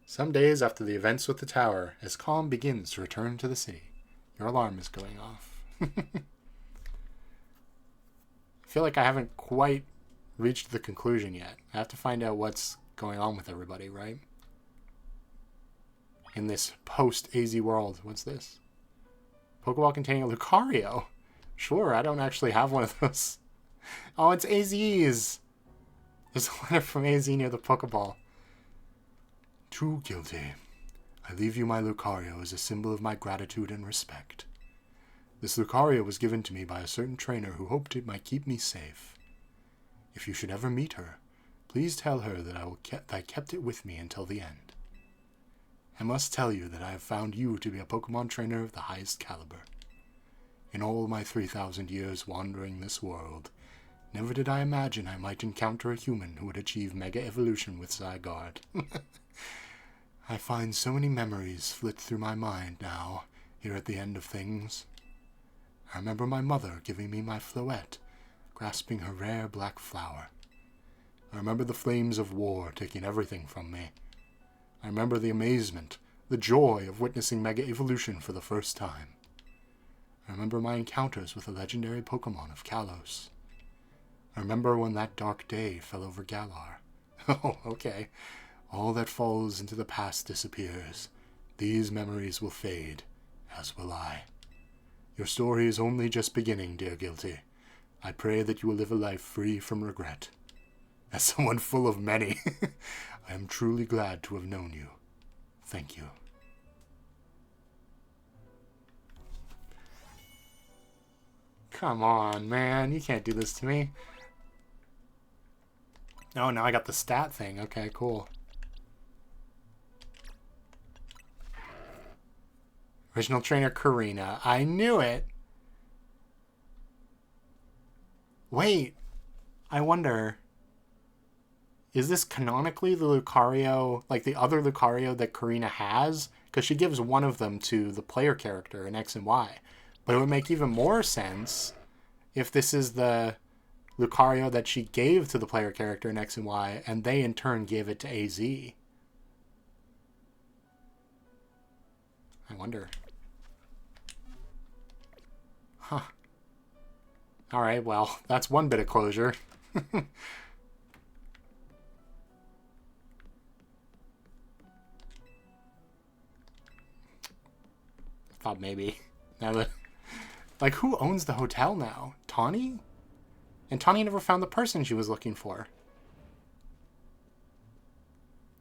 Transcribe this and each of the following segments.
Some days after the events with the tower, as calm begins to return to the city, your alarm is going off. I feel like I haven't quite reached the conclusion yet. I have to find out what's going on with everybody, right? In this post-AZ world. What's this? Pokeball containing a Lucario. Sure, I don't actually have one of those. Oh, it's AZ's. There's a letter from AZ near the Pokeball. Too guilty. I leave you my Lucario as a symbol of my gratitude and respect. This Lucario was given to me by a certain trainer who hoped it might keep me safe. If you should ever meet her, please tell her that I kept it with me until the end. I must tell you that I have found you to be a Pokemon trainer of the highest caliber. In all my 3,000 years wandering this world, never did I imagine I might encounter a human who would achieve Mega Evolution with Zygarde. I find so many memories flit through my mind now, here at the end of things. I remember my mother giving me my Floette, grasping her rare black flower. I remember the flames of war taking everything from me. I remember the amazement, the joy of witnessing Mega Evolution for the first time. I remember my encounters with the legendary Pokemon of Kalos. I remember when that dark day fell over Galar. Oh, okay. All that falls into the past disappears. These memories will fade, as will I. Your story is only just beginning, dear Guilty. I pray that you will live a life free from regret. As someone full of many, I am truly glad to have known you. Thank you. Come on, man. You can't do this to me. Oh, now I got the stat thing. Okay, cool. Original trainer Karina. I knew it. Wait. I wonder, is this canonically the Lucario, like the other Lucario that Karina has? Because she gives one of them to the player character in X and Y. But it would make even more sense if this is the Lucario that she gave to the player character in X and Y, and they in turn gave it to AZ. I wonder. Huh. Alright, well, that's one bit of closure. I thought maybe. Now that, like, who owns the hotel now? Tawny? And Tawny never found the person she was looking for.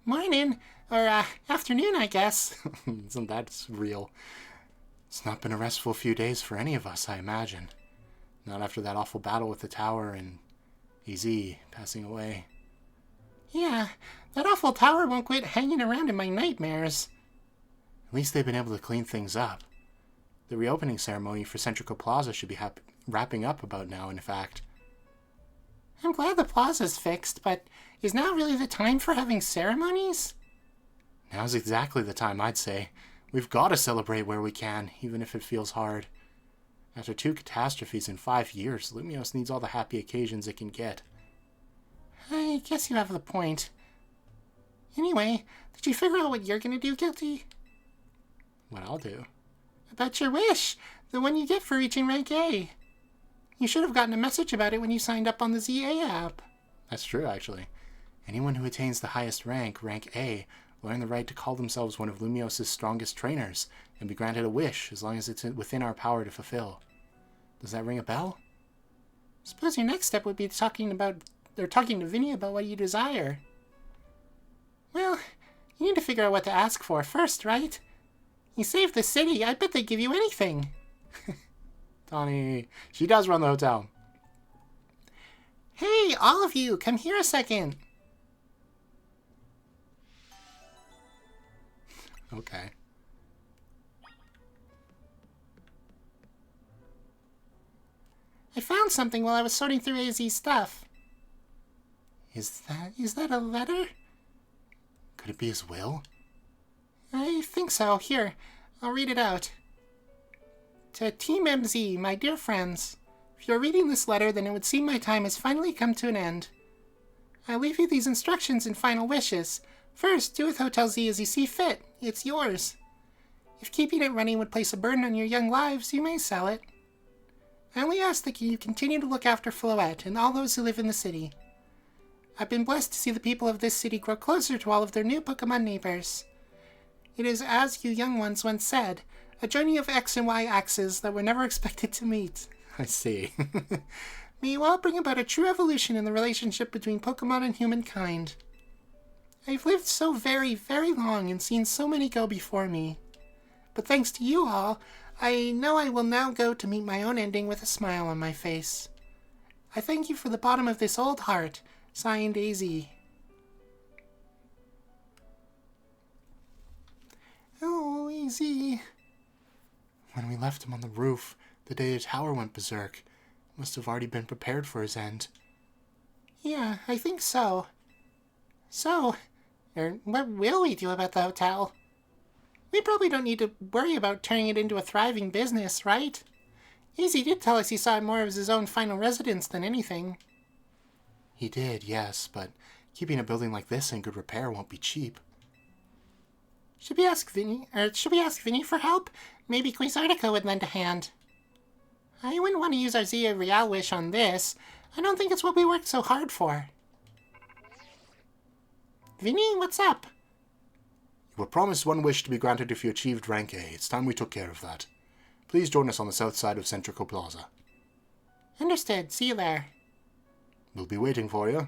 Morning. Or, afternoon, I guess. Isn't that real? It's not been a restful few days for any of us, I imagine. Not after that awful battle with the tower and AZ passing away. Yeah, that awful tower won't quit hanging around in my nightmares. At least they've been able to clean things up. The reopening ceremony for Centrical Plaza should be wrapping up about now, in fact. I'm glad the plaza's fixed, but is now really the time for having ceremonies? Now's exactly the time, I'd say. We've got to celebrate where we can, even if it feels hard. After 2 catastrophes in 5 years, Lumiose needs all the happy occasions it can get. I guess you have the point. Anyway, did you figure out what you're going to do, Guilty? What I'll do? About your wish, the one you get for reaching rank A. You should have gotten a message about it when you signed up on the ZA app. That's true, actually. Anyone who attains the highest rank, rank A, will earn the right to call themselves one of Lumiose's strongest trainers and be granted a wish as long as it's within our power to fulfill. Does that ring a bell? Suppose your next step would be talking to Vinny about what you desire. Well, you need to figure out what to ask for first, right? You saved the city. I bet they give you anything. Tawny, she does run the hotel. Hey, all of you, come here a second. Okay. I found something while I was sorting through AZ's stuff. Is that a letter? Could it be his will? I think so. Here, I'll read it out. To Team MZ, my dear friends, if you're reading this letter, then it would seem my time has finally come to an end. I leave you these instructions and final wishes. First, do with Hotel Z as you see fit. It's yours. If keeping it running would place a burden on your young lives, you may sell it. I only ask that you continue to look after Floette and all those who live in the city. I've been blessed to see the people of this city grow closer to all of their new Pokemon neighbors. It is, as you young ones once said, a journey of X and Y axes that were never expected to meet. I see. May you all bring about a true evolution in the relationship between Pokemon and humankind. I've lived so very, very long and seen so many go before me. But thanks to you all, I know I will now go to meet my own ending with a smile on my face. I thank you for the bottom of this old heart. Signed, Daisy. Oh, Easy. When we left him on the roof, the day the tower went berserk, it must have already been prepared for his end. Yeah, I think so. So, what will we do about the hotel? We probably don't need to worry about turning it into a thriving business, right? Easy did tell us he saw it more as his own final residence than anything. He did, yes, but keeping a building like this in good repair won't be cheap. Should we ask Vinny for help? Maybe Quasartica would lend a hand. I wouldn't want to use our Zia Real wish on this. I don't think it's what we worked so hard for. Vinny, what's up? You were promised one wish to be granted if you achieved rank A. It's time we took care of that. Please join us on the south side of Centrico Plaza. Understood. See you there. We'll be waiting for you.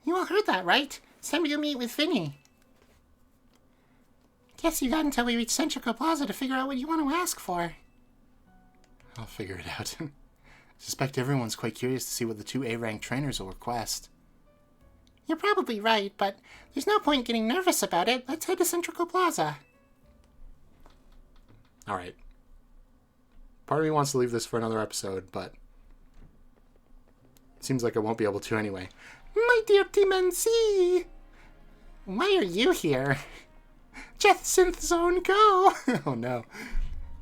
You all heard that, right? It's time to go meet with Vinny. Guess you got until we reach Centrico Plaza to figure out what you want to ask for. I'll figure it out. I suspect everyone's quite curious to see what the two A-rank trainers will request. You're probably right, but there's no point getting nervous about it. Let's head to Centrico Plaza. Alright. Part of me wants to leave this for another episode, but it seems like I won't be able to anyway. My dear Team NC! Why are you here? Jet Synth Zone, go! Oh no.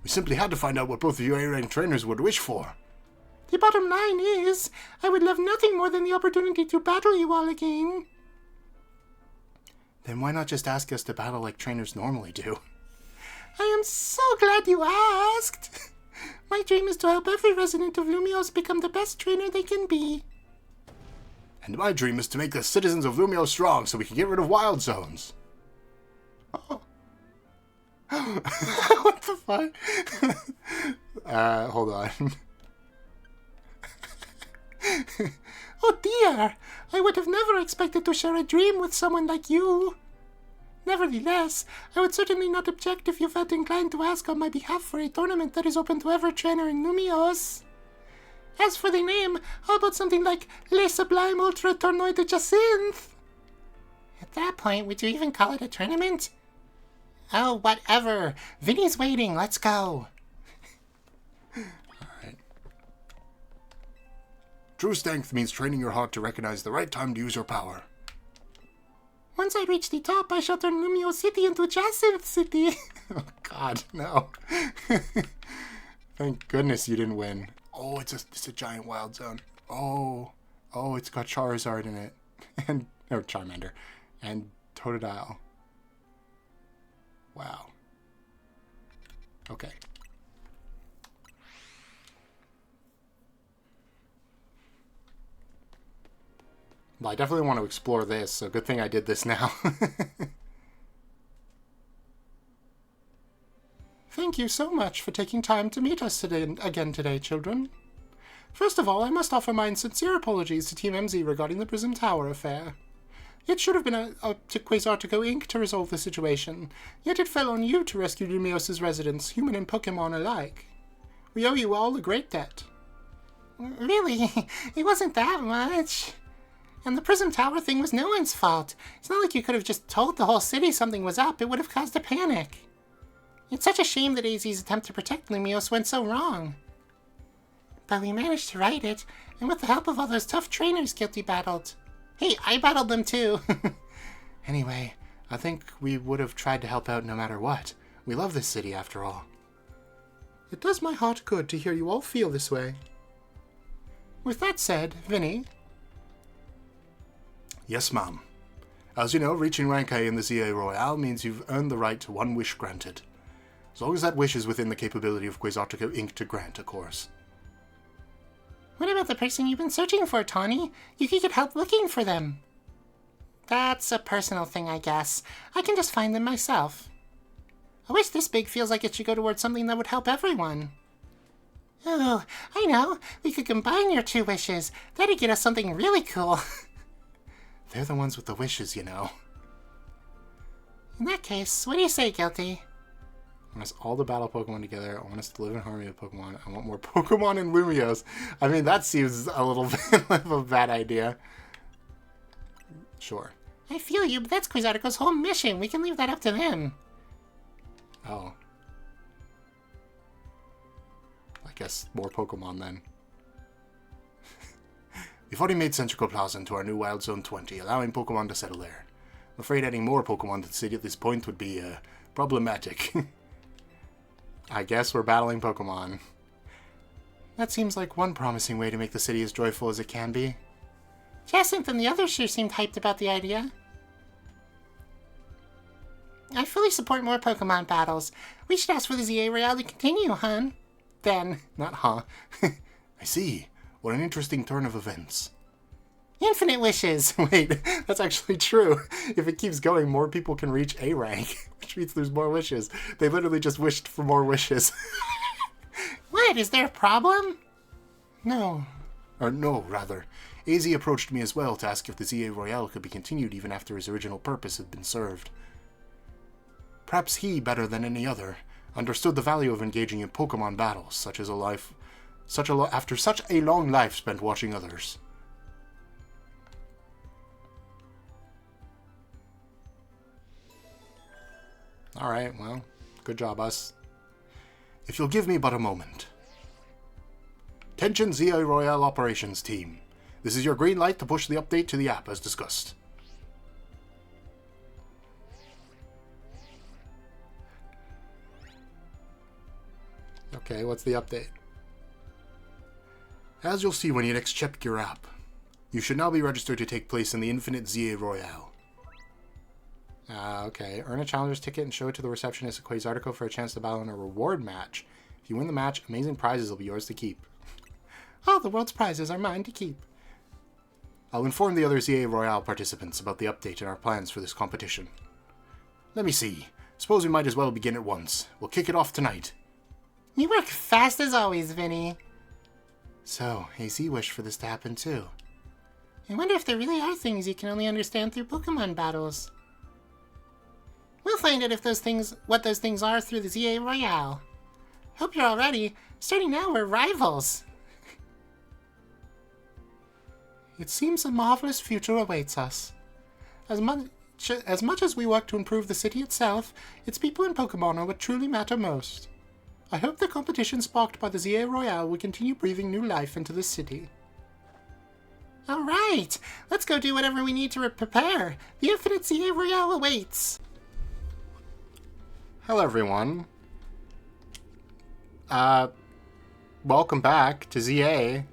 We simply had to find out what both of you A-rank trainers would wish for. The bottom line is, I would love nothing more than the opportunity to battle you all again. Then why not just ask us to battle like trainers normally do? I am so glad you asked. My dream is to help every resident of Lumiose become the best trainer they can be. And my dream is to make the citizens of Lumio strong so we can get rid of wild zones. Oh. What the fuck? Hold on. Oh dear! I would have never expected to share a dream with someone like you. Nevertheless, I would certainly not object if you felt inclined to ask on my behalf for a tournament that is open to every trainer in Lumiose. As for the name, how about something like Le Sublime Ultra Tournoi de Jacinthe? At that point, would you even call it a tournament? Oh, whatever. Vinny's waiting. Let's go. Alright. True strength means training your heart to recognize the right time to use your power. Once I reach the top, I shall turn Lumio City into Jacinthe City. Oh god, no. Thank goodness you didn't win. Oh, it's a giant wild zone. Oh, it's got Charizard in it. And, or Charmander. And Totodile. Wow. Okay. Well, I definitely want to explore this, so good thing I did this now. Thank you so much for taking time to meet us again today, children. First of all, I must offer my sincere apologies to Team MZ regarding the Prism Tower affair. It should have been up to Quasartico Inc. to resolve the situation, yet it fell on you to rescue Lumiose's residents, human and Pokemon alike. We owe you all a great debt. Really? It wasn't that much. And the Prism Tower thing was no one's fault. It's not like you could have just told the whole city something was up. It would have caused a panic. It's such a shame that AZ's attempt to protect Lumiose went so wrong. But we managed to right it, and with the help of all those tough trainers Guilty battled. Hey, I battled them too. Anyway, I think we would have tried to help out no matter what. We love this city after all. It does my heart good to hear you all feel this way. With that said, Vinny. Yes, Mom. As you know, reaching rank A in the ZA Royale means you've earned the right to one wish granted. As long as that wish is within the capability of Quasartico Inc. to grant, of course. What about the person you've been searching for, Tawny? You could get help looking for them. That's a personal thing, I guess. I can just find them myself. A wish this big feels like it should go towards something that would help everyone. Oh, I know. We could combine your two wishes. That'd get us something really cool. They're the ones with the wishes, you know. In that case, what do you say, Guilty? I want us all to battle Pokemon together. I want us to live in harmony with Pokemon. I want more Pokemon and Lumios. I mean, that seems a little bit of a bad idea. Sure. I feel you, but that's Quasartico's whole mission. We can leave that up to them. Oh. I guess more Pokemon then. We've already made Centrical Plaza into our new Wild Zone 20, allowing Pokemon to settle there. I'm afraid adding more Pokemon to the city at this point would be problematic. I guess we're battling Pokemon. That seems like one promising way to make the city as joyful as it can be. Jacinth and the others sure seemed hyped about the idea. I fully support more Pokemon battles. We should ask for the ZA Royale to continue, hun. Then. Not huh. I see. What an interesting turn of events. Infinite wishes! Wait, that's actually true. If it keeps going, more people can reach A rank, which means there's more wishes. They literally just wished for more wishes. What? Is there a problem? No. Or no, rather. AZ approached me as well to ask if the ZA Royale could be continued even after his original purpose had been served. Perhaps he, better than any other, understood the value of engaging in Pokemon battles, after such a long life spent watching others. Alright, well, good job, us. If you'll give me but a moment. Attention ZA Royale Operations Team. This is your green light to push the update to the app as discussed. Okay, what's the update? As you'll see when you next check your app, you should now be registered to take place in the Infinite ZA Royale. Okay. Earn a challenger's ticket and show it to the receptionist at Quasartico for a chance to battle in a reward match. If you win the match, amazing prizes will be yours to keep. All the world's prizes are mine to keep. I'll inform the other ZA Royale participants about the update and our plans for this competition. Let me see. Suppose we might as well begin at once. We'll kick it off tonight. You work fast as always, Vinny. So, AZ wished for this to happen too. I wonder if there really are things you can only understand through Pokemon battles. We'll find out what those things are through the ZA Royale. Hope you're all ready. Starting now, we're rivals. It seems a marvelous future awaits us. As much as we work to improve the city itself, its people and Pokemon are what truly matter most. I hope the competition sparked by the ZA Royale will continue breathing new life into this city. All right, let's go do whatever we need to prepare. The Infinite ZA Royale awaits. Hello, everyone. Welcome back to ZA.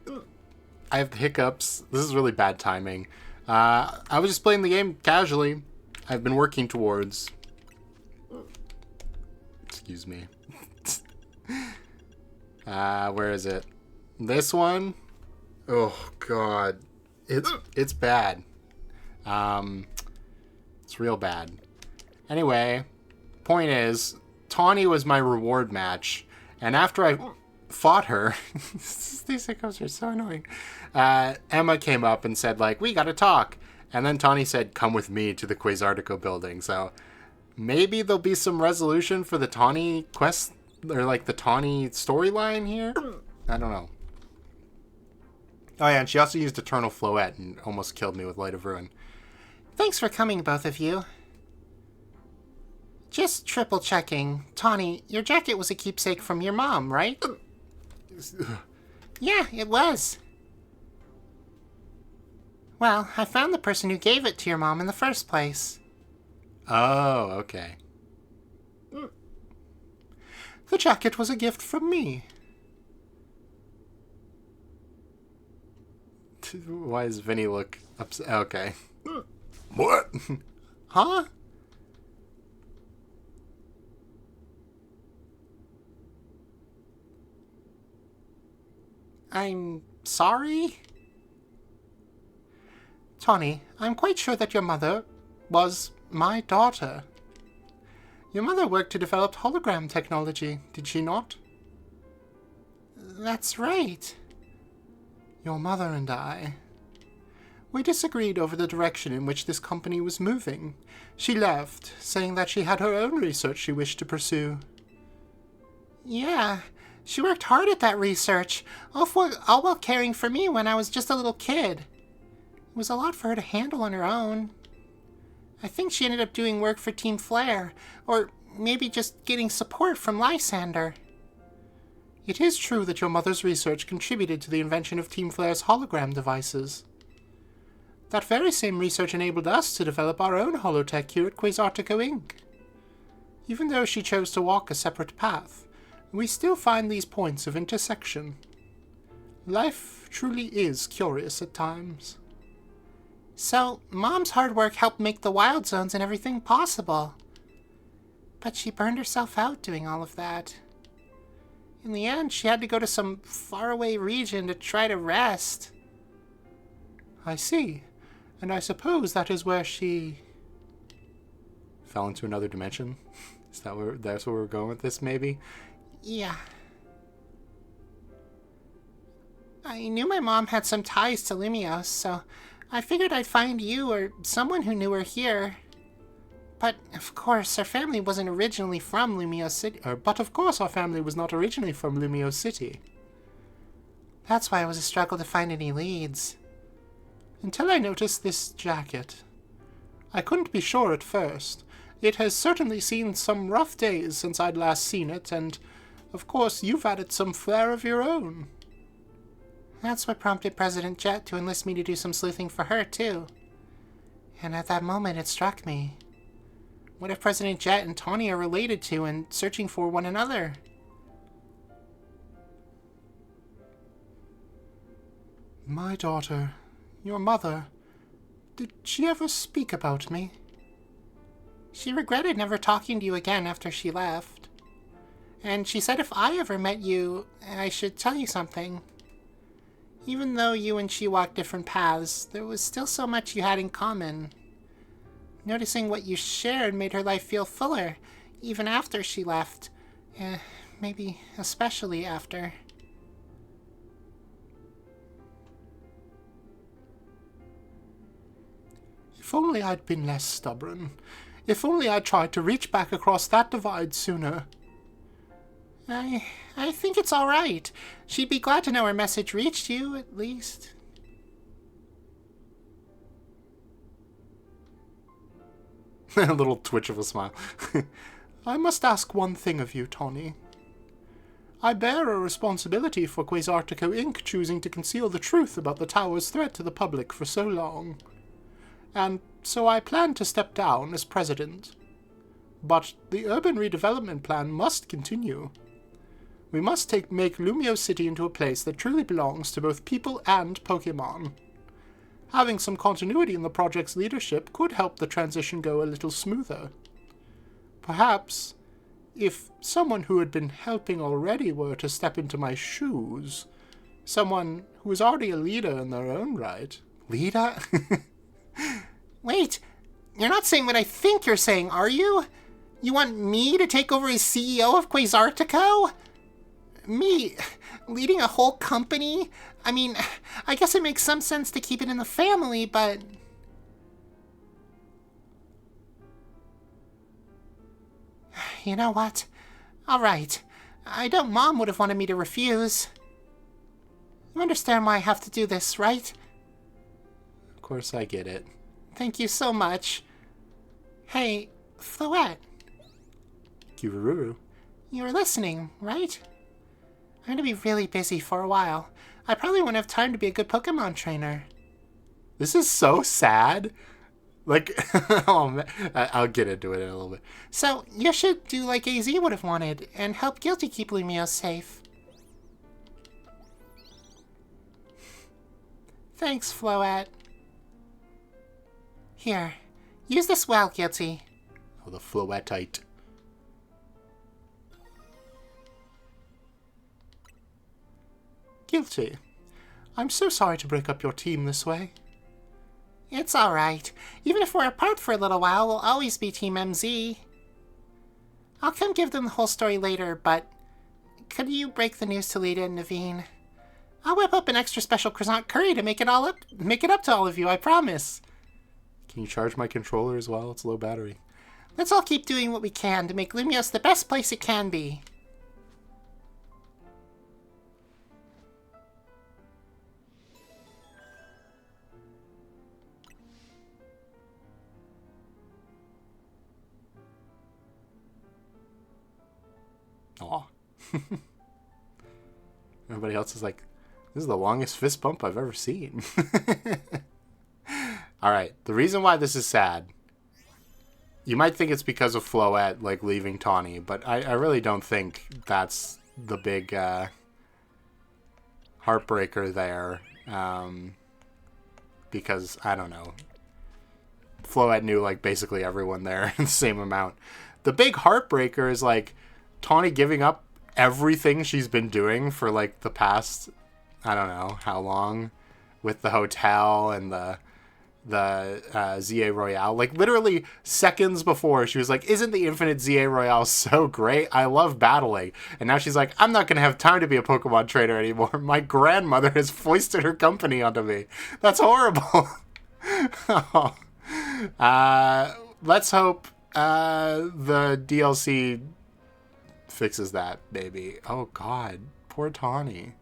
I have the hiccups. This is really bad timing. I was just playing the game casually. I've been working towards... Excuse me. Where is it? This one? Oh, God. It's bad. It's real bad. Anyway, point is, Tawny was my reward match, and after I fought her, these hiccups are so annoying, Emma came up and said, like, we gotta talk. And then Tawny said, come with me to the Quasartico building. So maybe there'll be some resolution for the Tawny quest, or like the Tawny storyline here? I don't know. Oh yeah, and she also used Eternal Floette and almost killed me with Light of Ruin. Thanks for coming, both of you. Just triple checking. Tawny, your jacket was a keepsake from your mom, right? Yeah, it was. Well, I found the person who gave it to your mom in the first place. Oh, okay. The jacket was a gift from me. Why does Vinny look upset? Okay. What? Huh? I'm sorry? Tawny, I'm quite sure that your mother was my daughter. Your mother worked to develop hologram technology, did she not? That's right. Your mother and I. We disagreed over the direction in which this company was moving. She left, saying that she had her own research she wished to pursue. Yeah, she worked hard at that research, all while caring for me when I was just a little kid. It was a lot for her to handle on her own. I think she ended up doing work for Team Flare, or maybe just getting support from Lysander. It is true that your mother's research contributed to the invention of Team Flare's hologram devices. That very same research enabled us to develop our own holotech here at Quasartico Inc. Even though she chose to walk a separate path, we still find these points of intersection. Life truly is curious at times. So, Mom's hard work helped make the wild zones and everything possible. But she burned herself out doing all of that. In the end, she had to go to some faraway region to try to rest. I see. And I suppose that is where she fell into another dimension? Is that that's where we're going with this, maybe? Yeah. I knew my mom had some ties to Lumios, so I figured I'd find you or someone who knew her here. But, of course, our family wasn't originally from Lumios City. But, of course, our family was not originally from Lumios City. That's why it was a struggle to find any leads. Until I noticed this jacket. I couldn't be sure at first. It has certainly seen some rough days since I'd last seen it, and, of course, you've added some flair of your own. That's what prompted President Jet to enlist me to do some sleuthing for her, too. And at that moment, it struck me. What if President Jet and Tawny are related to and searching for one another? My daughter, your mother, did she ever speak about me? She regretted never talking to you again after she left. And she said if I ever met you, I should tell you something. Even though you and she walked different paths, there was still so much you had in common. Noticing what you shared made her life feel fuller, even after she left. Maybe especially after. If only I'd been less stubborn. If only I'd tried to reach back across that divide sooner. I think it's all right. She'd be glad to know her message reached you, at least. A little twitch of a smile. I must ask one thing of you, Tawny. I bear a responsibility for Quasartico Inc. choosing to conceal the truth about the tower's threat to the public for so long. And so I plan to step down as president. But the urban redevelopment plan must continue. We must make Lumio City into a place that truly belongs to both people and Pokemon. Having some continuity in the project's leadership could help the transition go a little smoother. Perhaps, if someone who had been helping already were to step into my shoes, someone who was already a leader in their own right. Leader? Wait, you're not saying what I think you're saying, are you? You want me to take over as CEO of Quasartico? Me, leading a whole company? I mean, I guess it makes some sense to keep it in the family, but... You know what? All right. I doubt Mom would have wanted me to refuse. You understand why I have to do this, right? Of course I get it. Thank you so much. Hey, Floette. Kiwururu. You were listening, right? I'm gonna be really busy for a while. I probably won't have time to be a good Pokemon trainer. This is so sad. Like, oh man, I'll get into it in a little bit. So, you should do like AZ would have wanted, and help Guilty keep Lumio safe. Thanks, Floette. Here, Use this well, Guilty. Oh, the Floetite. Guilty. I'm so sorry to break up your team this way. It's alright. Even if we're apart for a little while, we'll always be Team MZ. I'll come give them the whole story later, but could you break the news to Lita and Naveen? I'll whip up an extra special croissant curry to make it up to all of you, I promise. Can you charge my controller as well? It's low battery. Let's all keep doing what we can to make Lumios the best place it can be. Aw. Everybody else is like, this is the longest fist bump I've ever seen. Alright, the reason why this is sad, you might think it's because of Floette, like, leaving Tawny, but I really don't think that's the big heartbreaker there. Because, I don't know, Floette knew, like, basically everyone there in the same amount. The big heartbreaker is, like, Tawny giving up everything she's been doing for, like, the past, I don't know how long, with the hotel and the ZA Royale. Like, literally seconds before, she was like, isn't the Infinite ZA Royale so great? I love battling. And now she's like, I'm not going to have time to be a Pokemon trainer anymore. My grandmother has foisted her company onto me. That's horrible. Let's hope the DLC fixes that, maybe. Oh, God. Poor Tawny.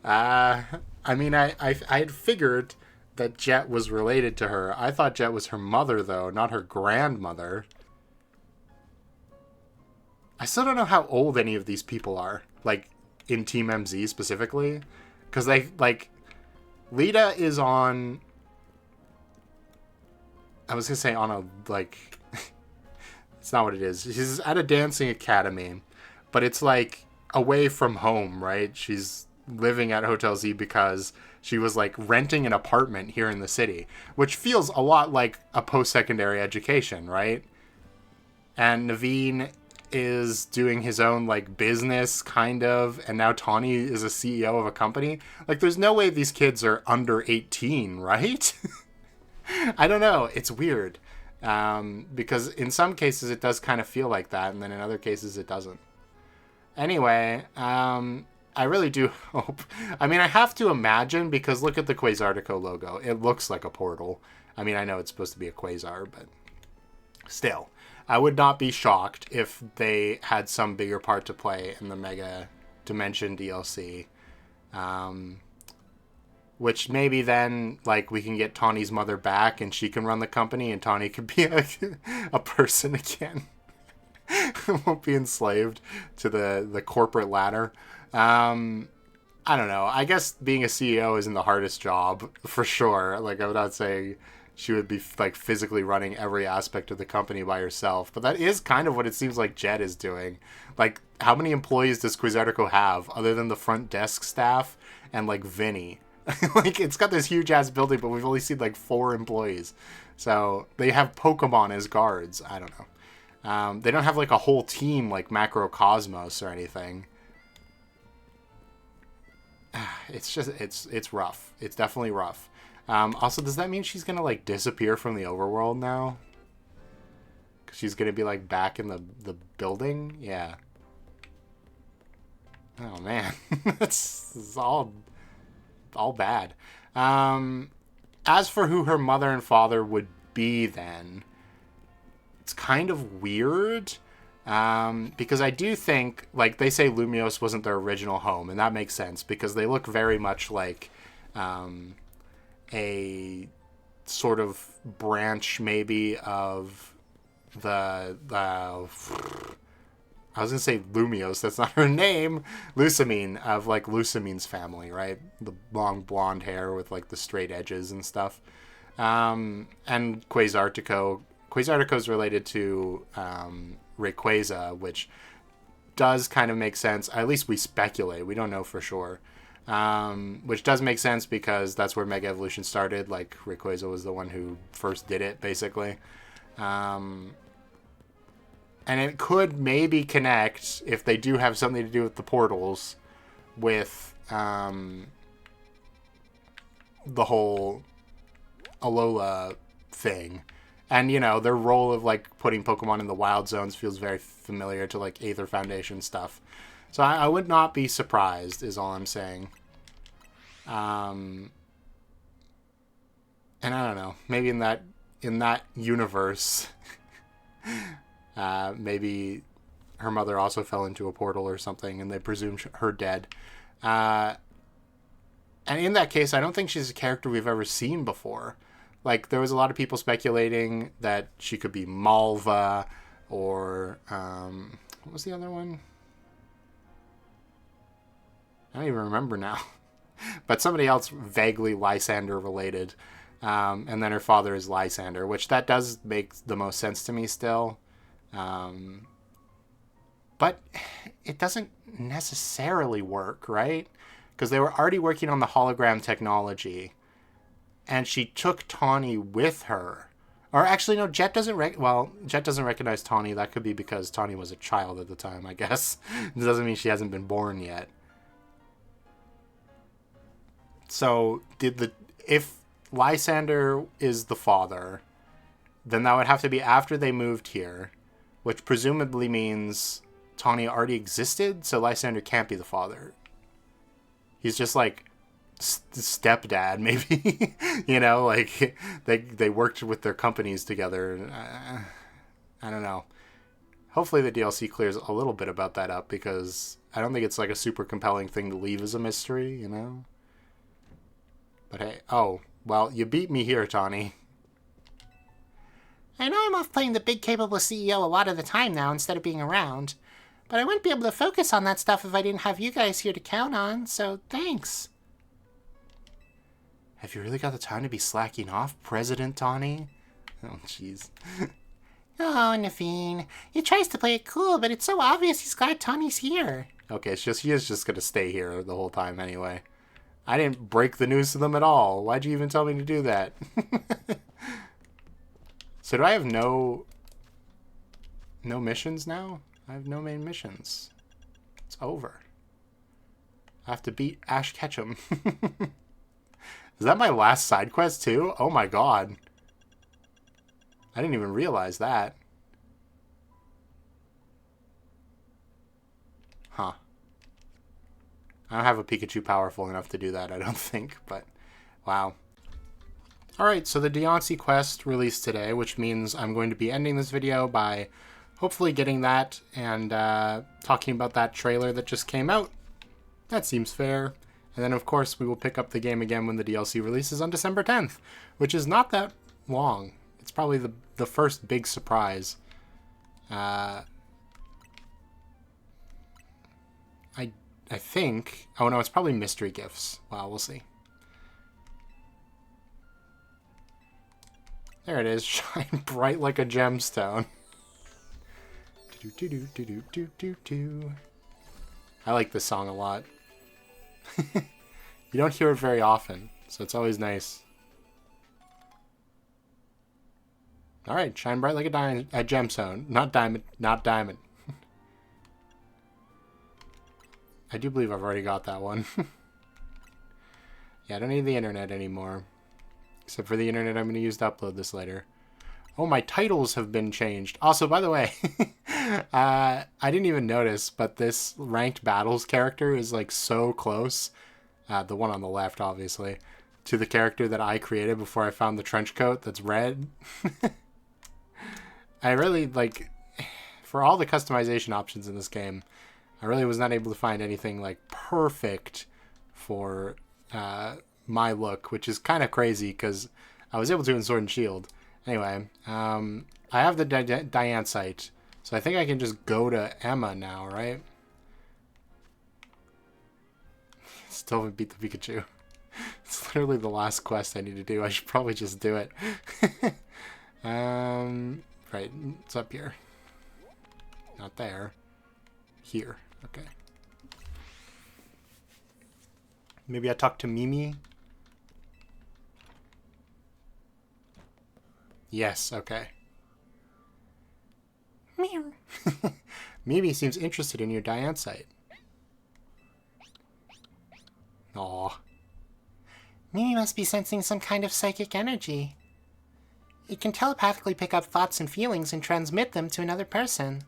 I mean, I had figured that Jet was related to her. I thought Jet was her mother, though, not her grandmother. I still don't know how old any of these people are, like, in Team MZ specifically. Because they, like, Lita is on... I was going to say on a, like... It's not what it is. She's at a dancing academy, but it's, like, away from home, right? She's living at Hotel Z because she was, like, renting an apartment here in the city, which feels a lot like a post-secondary education, right? And Naveen is doing his own, like, business, kind of, and now Tawny is a CEO of a company. Like, there's no way these kids are under 18, right? I don't know. It's weird. Because in some cases it does kind of feel like that, and then in other cases it doesn't. Anyway, I really do hope... I mean, I have to imagine, because look at the Quasartico logo. It looks like a portal. I mean, I know it's supposed to be a Quasar, but still. I would not be shocked if they had some bigger part to play in the Mega Dimension DLC. Which maybe then, like, we can get Tawny's mother back and she can run the company and Tawny could be a person again. Won't be enslaved to the corporate ladder. I don't know. I guess being a CEO isn't the hardest job, for sure. Like, I'm not saying she would be, like, physically running every aspect of the company by herself. But that is kind of what it seems like Jet is doing. Like, how many employees does Quasartico have, other than the front desk staff and, like, Vinny? Like, it's got this huge-ass building, but we've only seen, like, 4 employees. So, they have Pokemon as guards. I don't know. They don't have, like, a whole team like Macrocosmos or anything. It's just, it's rough. It's definitely rough. Also, does that mean she's gonna, like, disappear from the overworld now? Because she's gonna be, like, back in the building? Yeah. Oh, man. It's all bad. As for who her mother and father would be then, it's kind of weird. Because I do think, like, they say Lumios wasn't their original home, and that makes sense because they look very much like a sort of branch maybe of the I was going to say Lumios, that's not her name, Lusamine, of, like, Lusamine's family, right? The long blonde hair with, like, the straight edges and stuff. And Quasartico. Quasartico's related to Rayquaza, which does kind of make sense. At least we speculate. We don't know for sure. Which does make sense because that's where Mega Evolution started. Like, Rayquaza was the one who first did it, basically. And it could maybe connect, if they do have something to do with the portals, with the whole Alola thing. And, you know, their role of, like, putting Pokemon in the wild zones feels very familiar to, like, Aether Foundation stuff. So I would not be surprised, is all I'm saying. And I don't know. Maybe in that universe, maybe her mother also fell into a portal or something, and they presume her dead. And in that case, I don't think she's a character we've ever seen before. Like, there was a lot of people speculating that she could be Malva, or, what was the other one? I don't even remember now. But somebody else vaguely Lysander related. And then her father is Lysander, which that does make the most sense to me still. But it doesn't necessarily work, right? Because they were already working on the hologram technology. And she took Tawny with her. Or actually, no, Jet doesn't recognize Tawny. That could be because Tawny was a child at the time, I guess. It doesn't mean she hasn't been born yet. So, if Lysander is the father, then that would have to be after they moved here, which presumably means Tawny already existed, so Lysander can't be the father. He's just like stepdad, maybe. You know, like they worked with their companies together. I don't know. Hopefully the DLC clears a little bit about that up, because I don't think it's like a super compelling thing to leave as a mystery, you know? But hey, oh, well, you beat me here, Tawny. I know I'm off playing the big capable CEO a lot of the time now instead of being around, but I wouldn't be able to focus on that stuff if I didn't have you guys here to count on, so thanks. Have you really got the time to be slacking off, President Tawny? Oh, jeez. Oh, Naveen. He tries to play it cool, but it's so obvious he's glad Tawny's here. Okay, it's just he is just gonna stay here the whole time anyway. I didn't break the news to them at all. Why'd you even tell me to do that? So do I have no missions now? I have no main missions. It's over. I have to beat Ash Ketchum. Is that my last side quest too? Oh my god. I didn't even realize that. Huh. I don't have a Pikachu powerful enough to do that, I don't think, but wow. Alright, so the Deontay quest released today, which means I'm going to be ending this video by hopefully getting that and talking about that trailer that just came out. That seems fair. And then, of course, we will pick up the game again when the DLC releases on December 10th, which is not that long. It's probably the first big surprise. I think... Oh, no, it's probably mystery gifts. Wow, we'll see. There it is. Shine bright like a gemstone. I like this song a lot. You don't hear it very often, so it's always nice. Alright, shine bright like a gemstone. Not diamond. Not diamond. I do believe I've already got that one. Yeah, I don't need the internet anymore. Except for the internet I'm going to use to upload this later. Oh, my titles have been changed. Also, by the way, I didn't even notice, but this ranked battles character is like so close. The one on the left, obviously, to the character that I created before I found the trench coat that's red. I really, like, for all the customization options in this game, I really was not able to find anything, like, perfect for my look, which is kind of crazy because I was able to in Sword and Shield. Anyway, I have the Diane site, so I think I can just go to Emma now, right? Still haven't beat the Pikachu. It's literally the last quest I need to do. I should probably just do it. Right, it's up here. Not there. Here. Okay. Maybe I talk to Mimi? Yes, okay. Meow. Mimi seems interested in your Diansite. Aw. Mimi must be sensing some kind of psychic energy. It can telepathically pick up thoughts and feelings and transmit them to another person.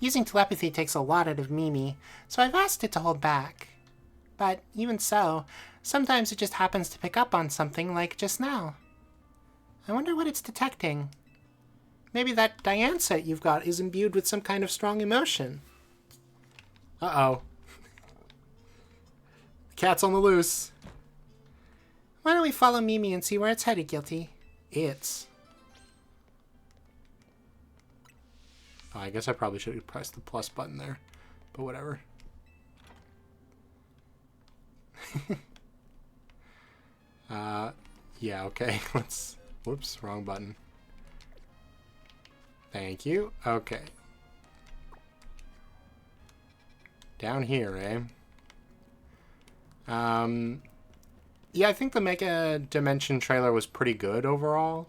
Using telepathy takes a lot out of Mimi, so I've asked it to hold back. But even so, sometimes it just happens to pick up on something like just now. I wonder what it's detecting. Maybe that Diansite you've got is imbued with some kind of strong emotion. Uh-oh. Cat's on the loose. Why don't we follow Mimi and see where it's headed, Guilty? It's... Oh, I guess I probably should have pressed the plus button there. But whatever. Yeah, okay. Let's... Whoops, wrong button. Thank you. Okay. Down here, eh? Yeah, I think the Mega Dimension trailer was pretty good overall.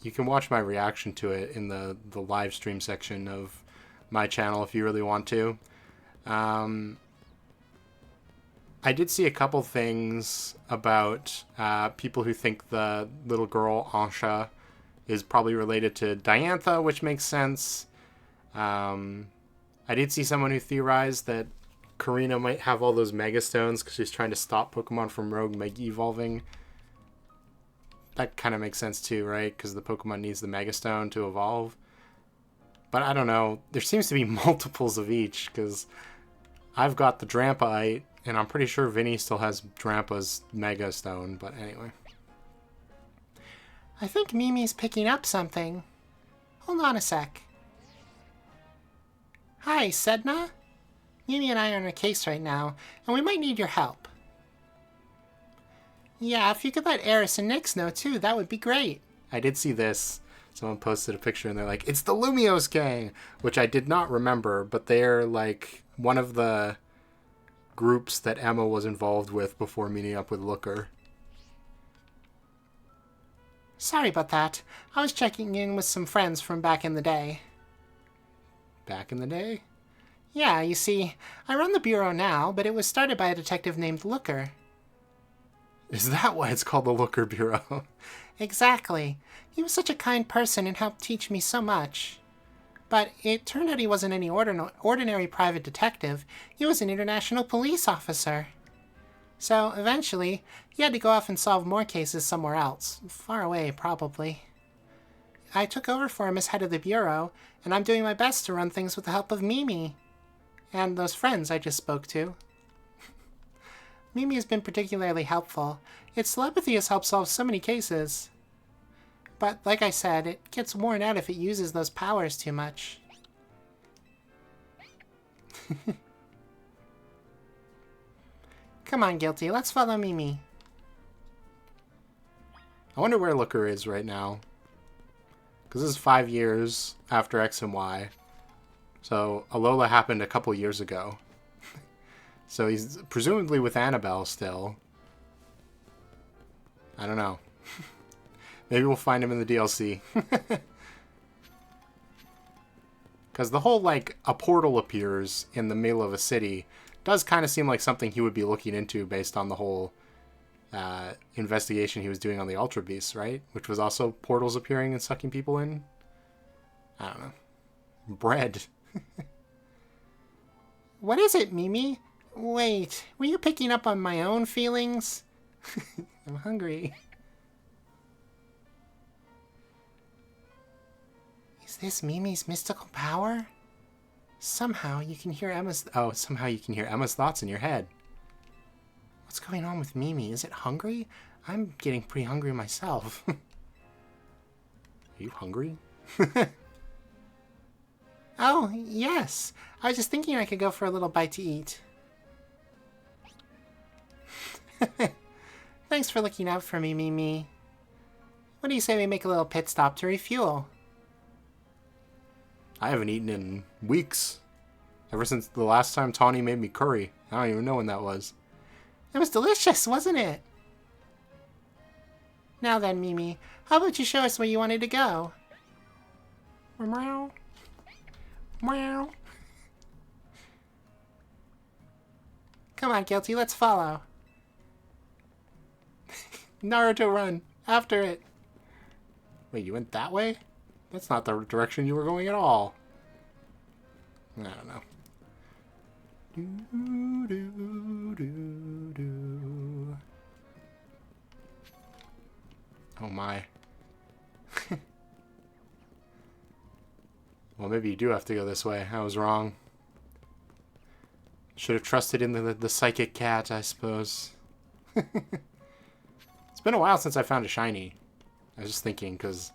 You can watch my reaction to it in the live stream section of my channel if you really want to. I did see a couple things about people who think the little girl, Ansha, is probably related to Diantha, which makes sense. I did see someone who theorized that Karina might have all those Mega Stones because she's trying to stop Pokemon from Rogue Mega Evolving. That kind of makes sense too, right? Because the Pokemon needs the Mega Stone to evolve. But I don't know. There seems to be multiples of each because I've got the Drampite, and I'm pretty sure Vinny still has Drampa's Mega Stone. But anyway. I think Mimi's picking up something. Hold on a sec. Hi, Sedna? Mimi and I are in a case right now, and we might need your help. Yeah, if you could let Eris and Nyx know too, that would be great. I did see this. Someone posted a picture and they're like, it's the Lumiose gang! Which I did not remember, but they're like one of the groups that Emma was involved with before meeting up with Looker. Sorry about that. I was checking in with some friends from back in the day. Back in the day? Yeah, you see, I run the bureau now, but it was started by a detective named Looker. Is that why it's called the Looker Bureau? Exactly. He was such a kind person and helped teach me so much. But it turned out he wasn't any ordinary private detective. He was an international police officer. So, eventually, he had to go off and solve more cases somewhere else. Far away, probably. I took over for him as head of the bureau, and I'm doing my best to run things with the help of Mimi. And those friends I just spoke to. Mimi has been particularly helpful. Its telepathy has helped solve so many cases. But, like I said, it gets worn out if it uses those powers too much. Come on, Guilty, let's follow Mimi. I wonder where Looker is right now. Because this is 5 years after X and Y. So, Alola happened a couple years ago. So he's presumably with Annabelle still. I don't know. Maybe we'll find him in the DLC. Because the whole, like, a portal appears in the middle of a city does kind of seem like something he would be looking into based on the whole investigation he was doing on the Ultra Beasts, right? Which was also portals appearing and sucking people in. I don't know. Bread. What is it, Mimi? Wait, were you picking up on my own feelings? I'm hungry. Is this Mimi's mystical power? Somehow you can hear Emma's thoughts in your head. What's going on with Mimi? Is it hungry? I'm getting pretty hungry myself. Are you hungry? Oh, yes. I was just thinking I could go for a little bite to eat. Thanks for looking out for me, Mimi. What do you say we make a little pit stop to refuel? I haven't eaten in weeks. Ever since the last time Tawny made me curry. I don't even know when that was. It was delicious, wasn't it? Now then, Mimi, how about you show us where you wanted to go? Meow. Meow. Come on, Guilty, let's follow. Naruto, run. After it. Wait, you went that way? That's not the direction you were going at all. I don't know. Do, do, do, do. Oh my. Well, maybe you do have to go this way. I was wrong. Should have trusted in the psychic cat, I suppose. It's been a while since I found a shiny. I was just thinking, because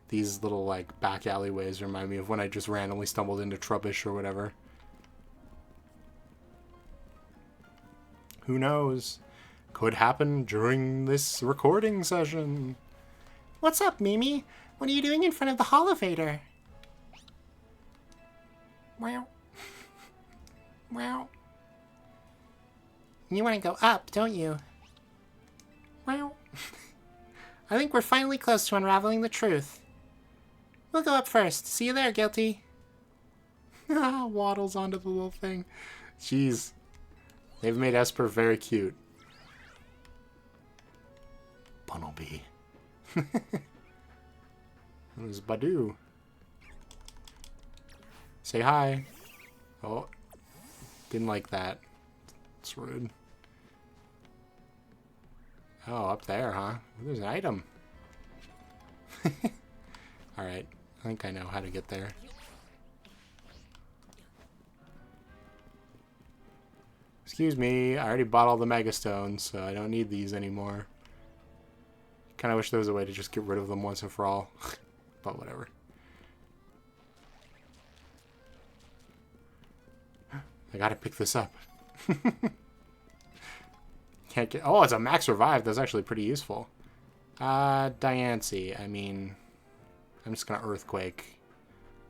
these little, like, back alleyways remind me of when I just randomly stumbled into Trubbish or whatever. Who knows? Could happen during this recording session. What's up, Mimi? What are you doing in front of the Holovator? Wow. Wow. You want to go up, don't you? Wow. I think we're finally close to unraveling the truth. We'll go up first. See you there, Guilty. Waddles onto the little thing. Jeez. They've made Esper very cute. Bunnelby. Who's Badu? Say hi. Oh. Didn't like that. It's rude. Oh, up there, huh? There's an item. Alright. I think I know how to get there. Excuse me, I already bought all the Mega Stones, so I don't need these anymore. Kind of wish there was a way to just get rid of them once and for all. But whatever. I gotta pick this up. Can't get... Oh, it's a max revive. That's actually pretty useful. Diancie. I mean... I'm just gonna Earthquake.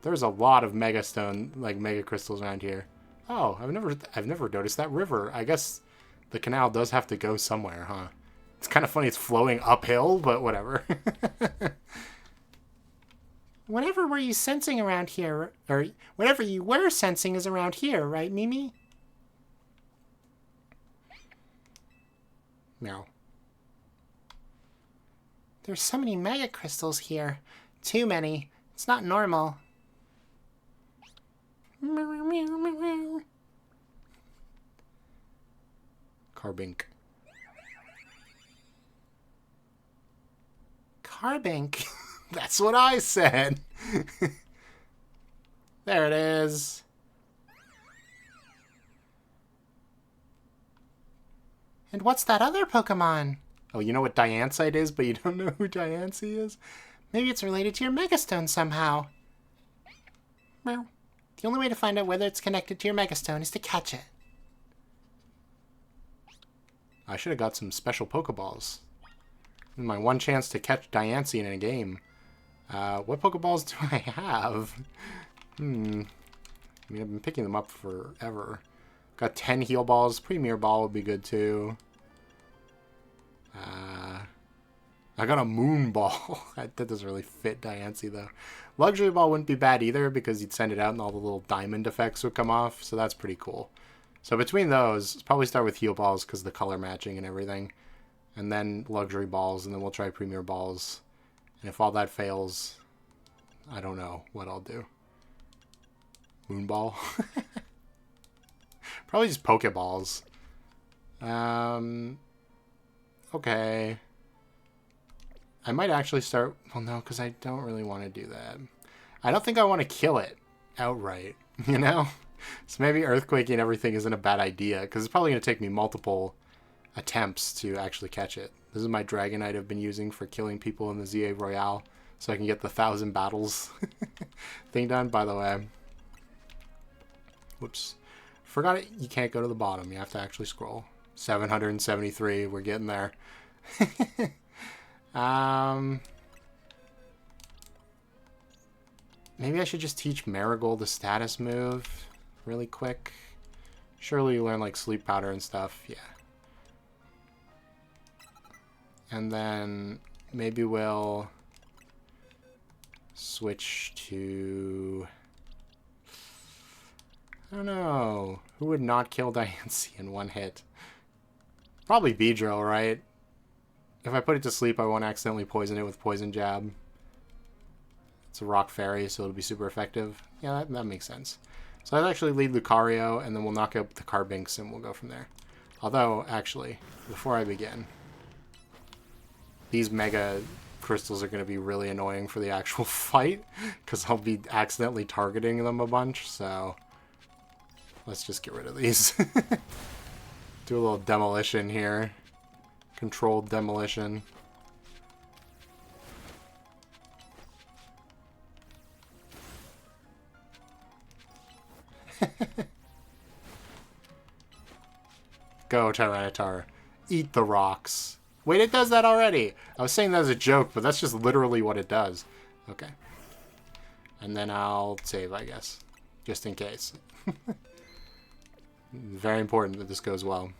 There's a lot of Mega Stone, like Mega Crystals around here. Oh, I've never noticed that river. I guess the canal does have to go somewhere, huh? It's kind of funny it's flowing uphill, but whatever. Whatever were you sensing around here, or whatever you were sensing is around here, right, Mimi? Meow. There's so many Mega Crystals here. Too many. It's not normal. Carbink. Carbink? That's what I said. There it is. And what's that other Pokemon? Oh, you know what Diancite is, but you don't know who Diancie is? Maybe it's related to your Megastone somehow. Well, the only way to find out whether it's connected to your Megastone is to catch it. I should have got some special Pokeballs. My one chance to catch Diancie in a game. What Pokeballs do I have? I mean, I've been picking them up forever. Got 10 Heal Balls. Premier Ball would be good, too. I got a Moon Ball. That doesn't really fit Diancie, though. Luxury Ball wouldn't be bad, either, because you'd send it out and all the little diamond effects would come off, so that's pretty cool. So between those, probably start with Heal Balls, because of the color matching and everything. And then Luxury Balls, and then we'll try Premier Balls. And if all that fails, I don't know what I'll do. Moon Ball? Probably just Pokeballs. Okay. I might actually start... Well, no, because I don't really want to do that. I don't think I want to kill it outright, you know? So maybe Earthquaking everything isn't a bad idea, because it's probably going to take me multiple attempts to actually catch it. This is my Dragonite I've been using for killing people in the ZA Royale, so I can get the 1,000 battles thing done. By the way, whoops, forgot it. You can't go to the bottom. You have to actually scroll. 773. We're getting there. Maybe I should just teach Marigold a status move really quick. Surely you learn like Sleep Powder and stuff. Yeah. And then maybe we'll switch to... I don't know. Who would not kill Diancie in one hit? Probably Beedrill, right? If I put it to sleep, I won't accidentally poison it with Poison Jab. It's a rock fairy, so it'll be super effective. Yeah, that makes sense. So I'd actually lead Lucario, and then we'll knock out the Carbinks, and we'll go from there. Although, actually, before I begin, these Mega Crystals are going to be really annoying for the actual fight, because I'll be accidentally targeting them a bunch, so let's just get rid of these. Do a little demolition here. Controlled demolition. Go, Tyranitar. Eat the rocks. Wait, it does that already. I was saying that as a joke, but that's just literally what it does. Okay. And then I'll save, I guess. Just in case. Very important that this goes well.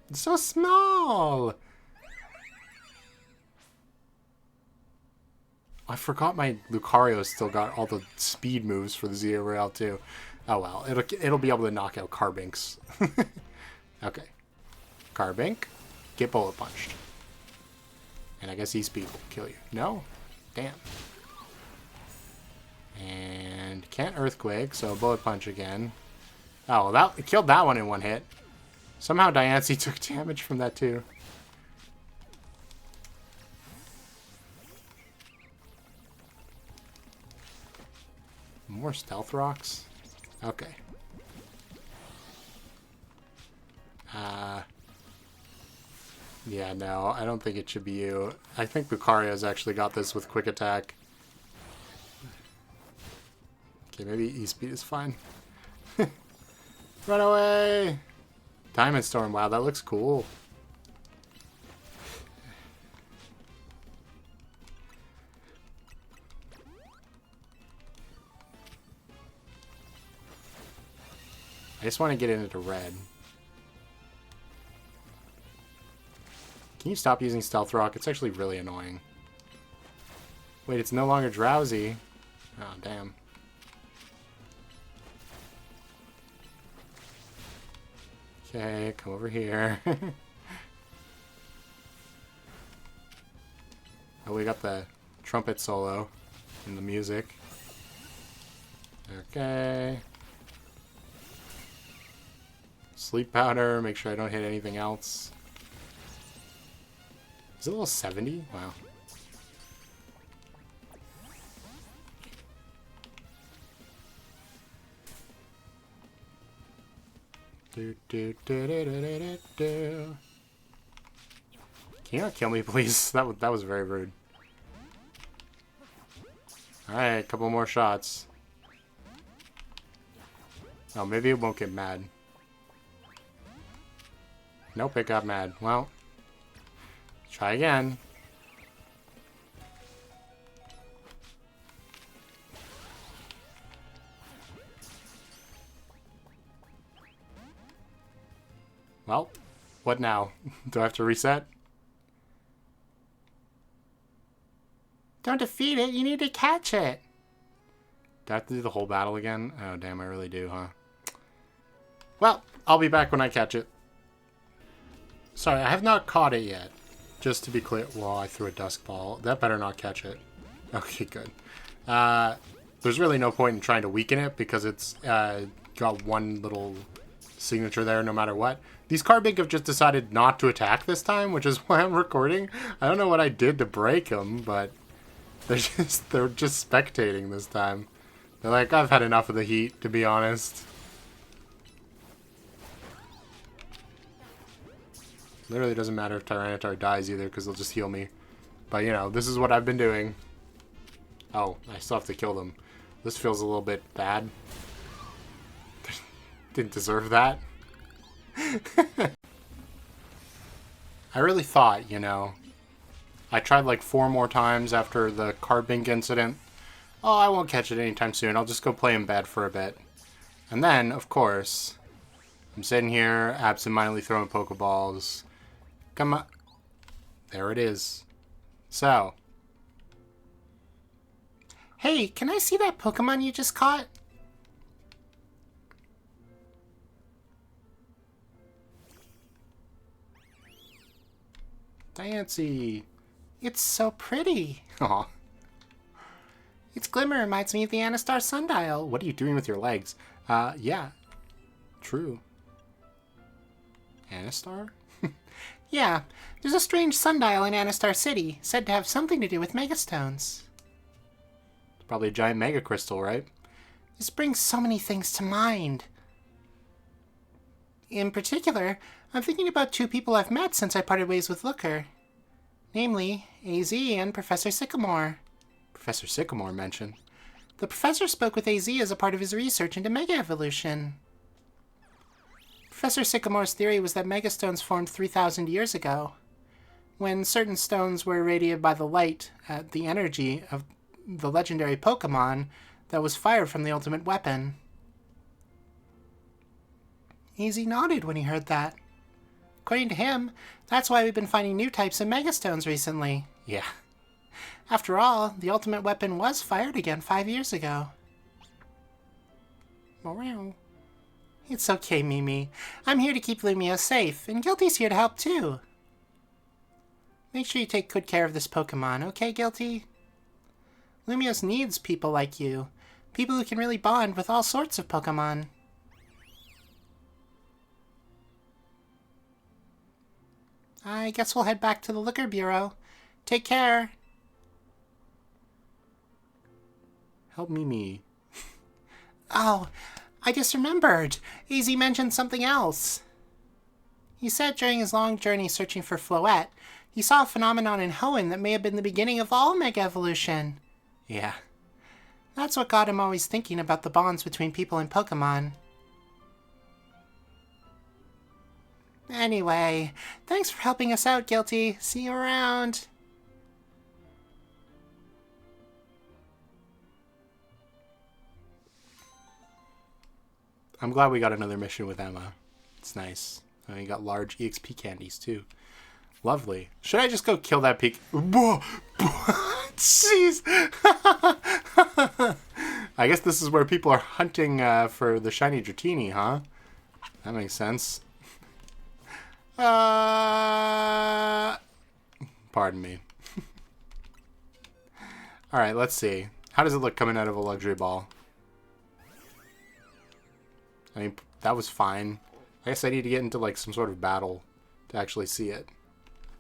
It's so small! I forgot my Lucario still got all the speed moves for the Zeo Real too. Oh well, it'll be able to knock out Carbinks. Okay. Carbink, get bullet punched. And I guess E-Speed will kill you. No? Damn. And can't Earthquake, so bullet punch again. Oh, well, that killed that one in one hit. Somehow Diancie took damage from that too. More stealth rocks? Okay. Yeah, no, I don't think it should be you. I think Lucario's actually got this with quick attack. Okay, maybe E-Speed is fine. Run away! Diamond Storm, wow, that looks cool. I just want to get into red. Can you stop using Stealth Rock? It's actually really annoying. Wait, it's no longer drowsy. Oh, damn. Okay, come over here. Oh, we got the trumpet solo in the music. Okay. Sleep powder, make sure I don't hit anything else. Is it level 70? Wow. Can you not kill me, please? That was very rude. Alright, a couple more shots. Oh, maybe it won't get mad. Nope, it got mad. Well, try again. Well, what now? Do I have to reset? Don't defeat it, you need to catch it. Do I have to do the whole battle again? Oh, damn, I really do, huh? Well, I'll be back when I catch it. Sorry, I have not caught it yet. Just to be clear. Well, I threw a Dusk Ball. That better not catch it. Okay, good. There's really no point in trying to weaken it because it's got one little signature there no matter what. These Carbink have just decided not to attack this time, which is why I'm recording. I don't know what I did to break them, but they're just spectating this time. They're like, I've had enough of the heat, to be honest. Literally doesn't matter if Tyranitar dies either, because they'll just heal me. But, you know, this is what I've been doing. Oh, I still have to kill them. This feels a little bit bad. Didn't deserve that. I really thought, you know, I tried like 4 more times after the Carbink incident. Oh, I won't catch it anytime soon. I'll just go play in bed for a bit. And then, of course, I'm sitting here absentmindedly throwing Pokeballs. Come on. There it is. So. Hey, can I see that Pokemon you just caught? Diancie. It's so pretty. Aw. Its glimmer reminds me of the Anastar sundial. What are you doing with your legs? Yeah. True. Anastar? Yeah, there's a strange sundial in Anastar City, said to have something to do with Megastones. It's probably a giant mega crystal, right? This brings so many things to mind. In particular, I'm thinking about two people I've met since I parted ways with Looker. Namely, AZ and Professor Sycamore. Professor Sycamore mentioned. The professor spoke with AZ as a part of his research into Mega Evolution. Professor Sycamore's theory was that Megastones formed 3,000 years ago, when certain stones were irradiated by the light, the energy of the legendary Pokemon that was fired from the ultimate weapon. AZ nodded when he heard that. According to him, that's why we've been finding new types of Megastones recently. Yeah. After all, the ultimate weapon was fired again 5 years ago. Wow. It's okay, Mimi. I'm here to keep Lumio safe, and Guilty's here to help too. Make sure you take good care of this Pokemon, okay, Guilty? Lumios needs people like you. People who can really bond with all sorts of Pokemon. I guess we'll head back to the Liquor Bureau. Take care. Help me. Oh, I just remembered. AZ mentioned something else. He said during his long journey searching for Floette, he saw a phenomenon in Hoenn that may have been the beginning of all Mega Evolution. Yeah. That's what got him always thinking about the bonds between people and Pokemon. Anyway, thanks for helping us out, Guilty. See you around. I'm glad we got another mission with Emma. It's nice. And we got large EXP candies, too. Lovely. Should I just go kill that peak? Whoa! Jeez! I guess this is where people are hunting for the shiny Dratini, huh? That makes sense. Pardon me. Alright, let's see. How does it look coming out of a luxury ball? I mean, that was fine. I guess I need to get into, like, some sort of battle to actually see it.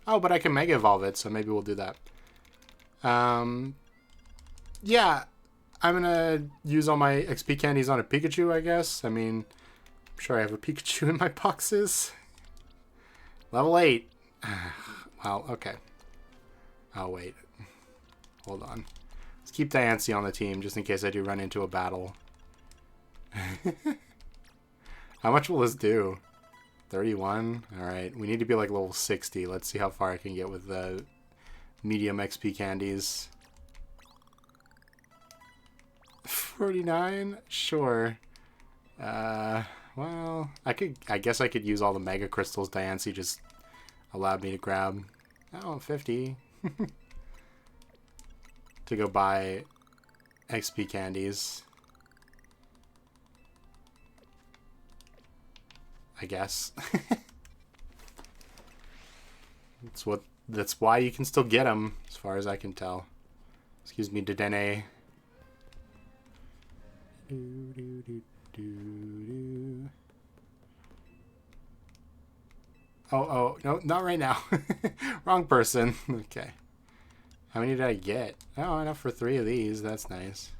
Oh, but I can Mega Evolve it, so maybe we'll do that. Yeah. I'm gonna use all my XP candies on a Pikachu, I guess. I mean, I'm sure I have a Pikachu in my boxes. Level 8. Well, okay. Oh, wait. Hold on. Let's keep Diancie on the team, just in case I do run into a battle. How much will this do? 31? Alright, we need to be like level 60. Let's see how far I can get with the medium XP candies. 49? Sure. Well, I guess I could use all the Mega Crystals Diancie just allowed me to grab. Oh, 50. To go buy XP candies. I guess. That's why you can still get them, as far as I can tell. Excuse me, Dedenne. Oh, no, not right now. Wrong person. Okay. How many did I get? Oh, enough for 3 of these. That's nice.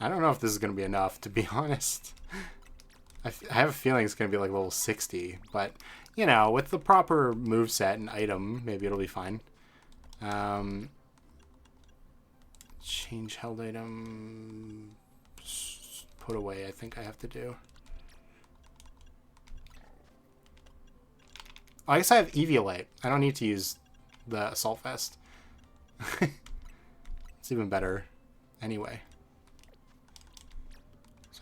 I don't know if this is going to be enough, to be honest. I have a feeling it's going to be like level 60, but, you know, with the proper moveset and item, maybe it'll be fine. Change held item, put away, I think I have to do. I guess I have Eviolite. I don't need to use the Assault Vest. It's even better. Anyway.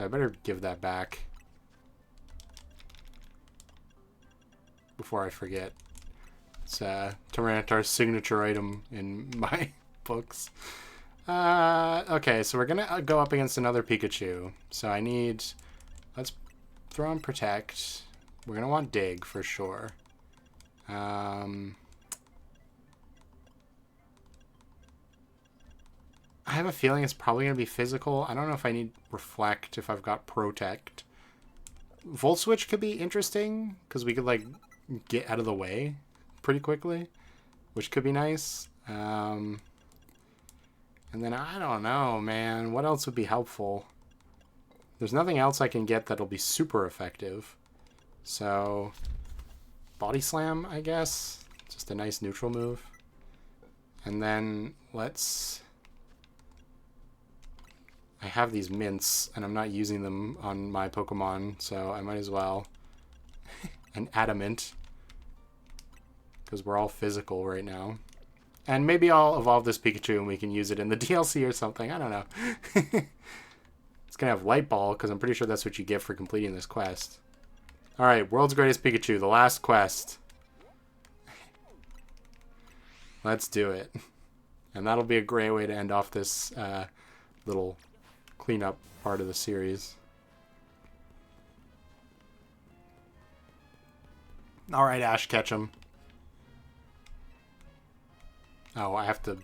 So I better give that back before I forget. It's Tyranitar's signature item in my books. Okay, so we're gonna go up against another Pikachu. So I need... Let's throw in Protect. We're gonna want Dig for sure. I have a feeling it's probably gonna be physical. I don't know if I need Reflect if I've got Protect. Volt Switch could be interesting because we could like get out of the way pretty quickly, which could be nice. And then I don't know, man. What else would be helpful? There's nothing else I can get that'll be super effective. So, Body Slam, I guess. Just a nice neutral move. And then let's... I have these mints, and I'm not using them on my Pokemon, so I might as well. An Adamant. Because we're all physical right now. And maybe I'll evolve this Pikachu and we can use it in the DLC or something. I don't know. It's going to have Light Ball, because I'm pretty sure that's what you get for completing this quest. Alright, World's Greatest Pikachu, the last quest. Let's do it. And that'll be a great way to end off this little cleanup part of the series. Alright, Ash Ketchum. Oh, I have to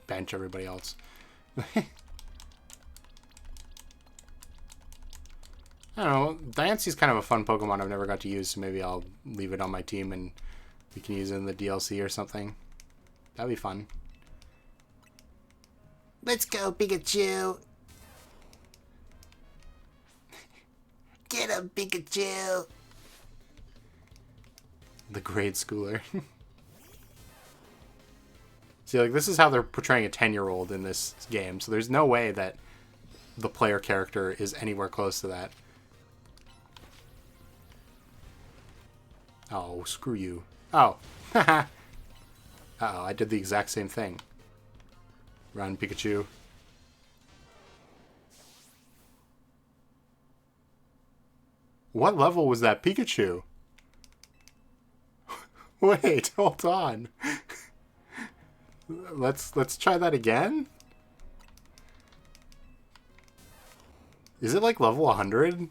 bench everybody else. I don't know. Diancie's kind of a fun Pokemon I've never got to use, so maybe I'll leave it on my team and we can use it in the DLC or something. That'd be fun. Let's go, Pikachu. Get him, Pikachu. The grade schooler. See, like, this is how they're portraying a 10-year-old in this game, so there's no way that the player character is anywhere close to that. Oh, screw you. Oh. Uh-oh, I did the exact same thing. Run, Pikachu. What level was that Pikachu? Wait, hold on. Let's try that again. Is it like level 100?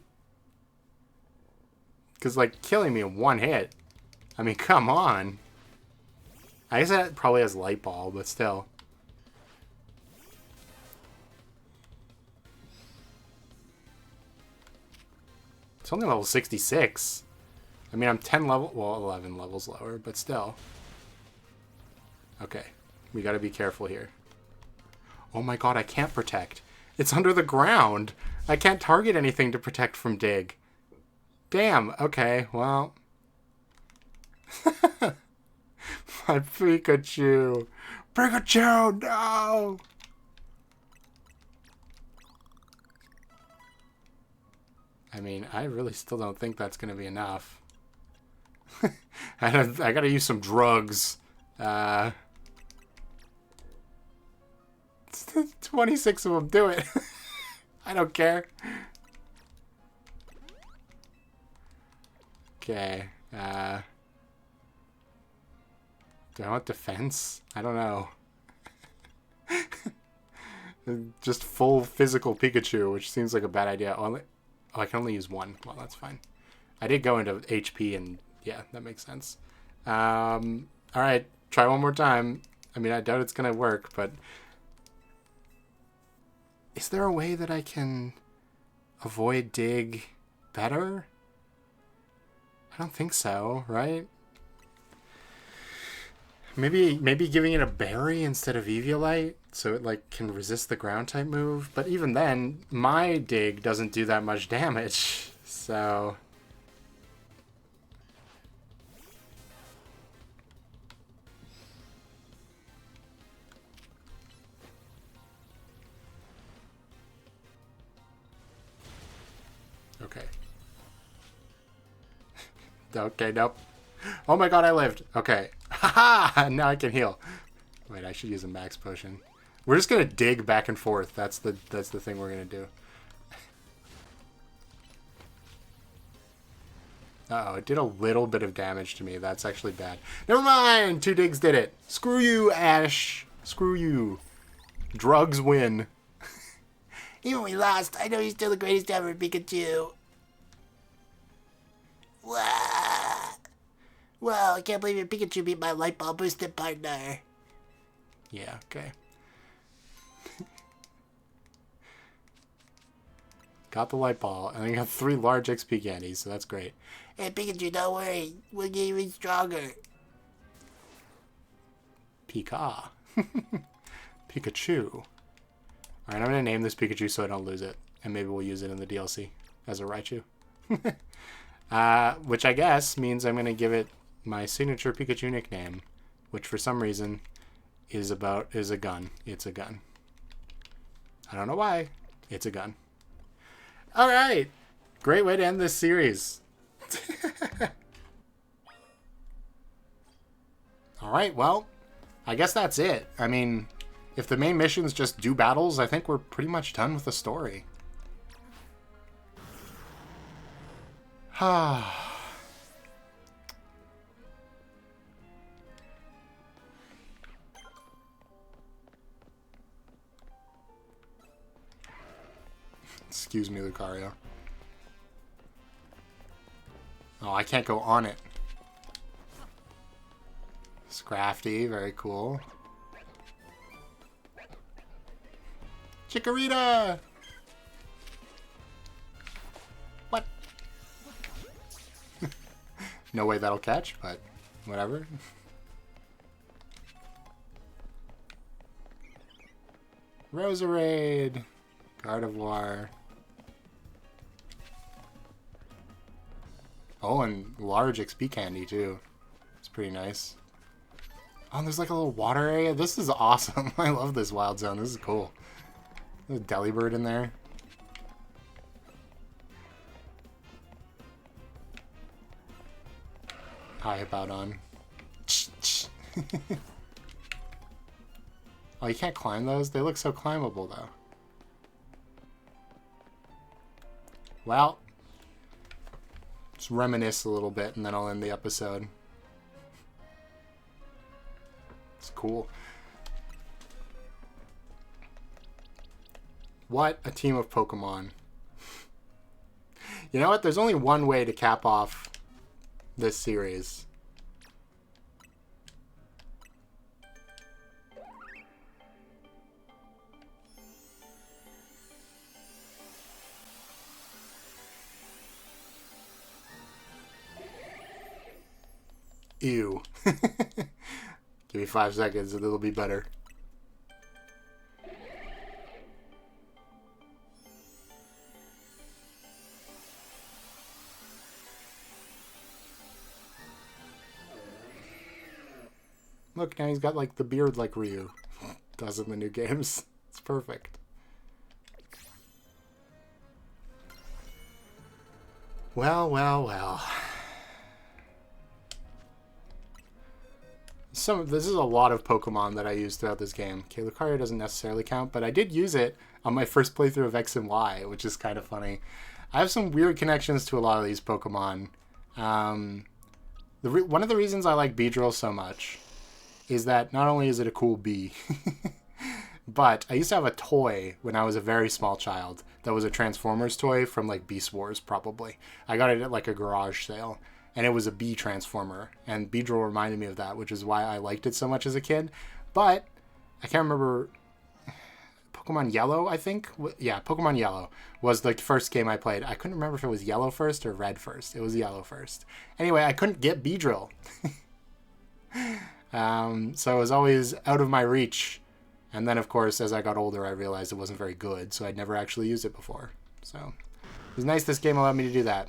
Because like killing me in one hit. I mean, come on. I guess that probably has Light Ball, but still. It's only level 66. I mean, I'm 10 level, well, 11 levels lower, but still. Okay. We gotta be careful here. Oh my god, I can't protect. It's under the ground. I can't target anything to protect from Dig. Damn, okay, well. My Pikachu. Pikachu, no! I mean, I really still don't think that's gonna be enough. I gotta use some drugs. 26 of them, do it. I don't care. Okay. Do I want defense? I don't know. Just full physical Pikachu, which seems like a bad idea. Oh, I can only use one. Well, that's fine. I did go into HP, and yeah, that makes sense. Alright, try one more time. I mean, I doubt it's going to work, but... Is there a way that I can avoid Dig better? I don't think so, right? Maybe giving it a berry instead of Eviolite so it like can resist the ground type move. But even then, my Dig doesn't do that much damage. So okay. Okay, nope. Oh my god, I lived. Okay. Haha! Now I can heal. Wait, I should use a max potion. We're just gonna dig back and forth. That's the thing we're gonna do. Uh-oh, it did a little bit of damage to me. That's actually bad. Never mind! 2 digs did it. Screw you, Ash. Screw you. Drugs win. Even when we lost, I know you're still the greatest ever, Pikachu. Wah! Wow, I can't believe your Pikachu beat my light ball boosted partner. Yeah, okay. Got the light ball, and I got 3 large XP candies, so that's great. Hey, Pikachu, don't worry. We'll get even stronger. Pika. Pikachu. Alright, I'm going to name this Pikachu so I don't lose it. And maybe we'll use it in the DLC as a Raichu. Which I guess means I'm going to give it my signature Pikachu nickname. Which for some reason is a gun. It's a gun. I don't know why. It's a gun. Alright. Great way to end this series. Alright, well, I guess that's it. I mean, if the main missions just do battles, I think we're pretty much done with the story. Excuse me, Lucario. Oh, I can't go on it. Scrafty, very cool. Chikorita! What? No way that'll catch, but whatever. Roserade! Gardevoir. Oh, and large XP candy, too. It's pretty nice. Oh, and there's like a little water area. This is awesome. I love this wild zone. This is cool. There's a Delibird in there. Hi, Hippowdon. Oh, you can't climb those? They look so climbable, though. Well, let's reminisce a little bit, and then I'll end the episode. It's cool. What a team of Pokemon. You know what? There's only one way to cap off this series. Ew. Give me 5 seconds and it'll be better. Look, now he's got like the beard like Ryu does in the new games. It's perfect. Well, well, well. This is a lot of Pokemon that I used throughout this game. Okay, Lucario doesn't necessarily count, but I did use it on my first playthrough of X and Y, which is kind of funny. I have some weird connections to a lot of these Pokemon. One of the reasons I like Beedrill so much is that not only is it a cool bee, but I used to have a toy when I was a very small child that was a Transformers toy from like Beast Wars, probably. I got it at like a garage sale. And it was a bee transformer. And Beedrill reminded me of that, which is why I liked it so much as a kid. But I can't remember. Pokemon Yellow, I think? Yeah, Pokemon Yellow was the first game I played. I couldn't remember if it was Yellow first or Red first. It was Yellow first. Anyway, I couldn't get Beedrill. So it was always out of my reach. And then, of course, as I got older, I realized it wasn't very good. So I'd never actually used it before. So it was nice this game allowed me to do that.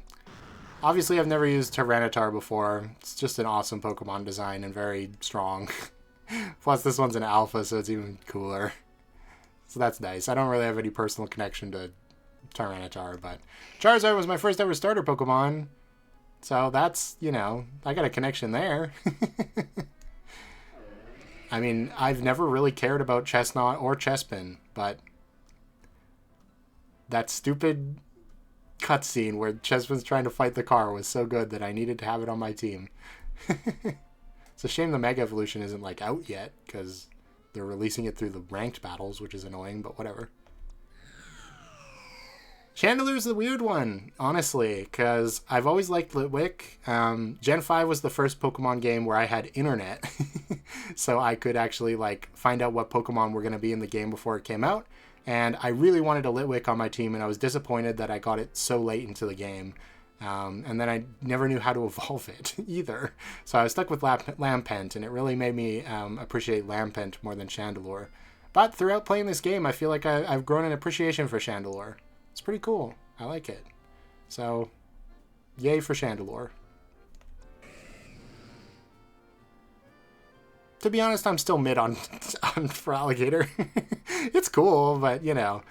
Obviously, I've never used Tyranitar before. It's just an awesome Pokemon design and very strong. Plus, this one's an alpha, so it's even cooler. So that's nice. I don't really have any personal connection to Tyranitar, but Charizard was my first ever starter Pokemon. So that's, you know, I got a connection there. I mean, I've never really cared about Chestnut or Chespin, but that stupid cutscene where Chespin's trying to fight the car was so good that I needed to have it on my team. It's a shame the Mega Evolution isn't like out yet, because they're releasing it through the ranked battles, which is annoying, but whatever. Chandeler's the weird one, honestly, because I've always liked Litwick. Gen 5 was the first Pokemon game where I had internet, so I could actually like find out what Pokemon were going to be in the game before it came out. And I really wanted a Litwick on my team, and I was disappointed that I got it so late into the game. And then I never knew how to evolve it either. So I was stuck with Lampent, and it really made me appreciate Lampent more than Chandelure. But throughout playing this game, I feel like I've grown an appreciation for Chandelure. It's pretty cool. I like it. So, yay for Chandelure. To be honest, I'm still mid on for Alligator. It's cool, but, you know,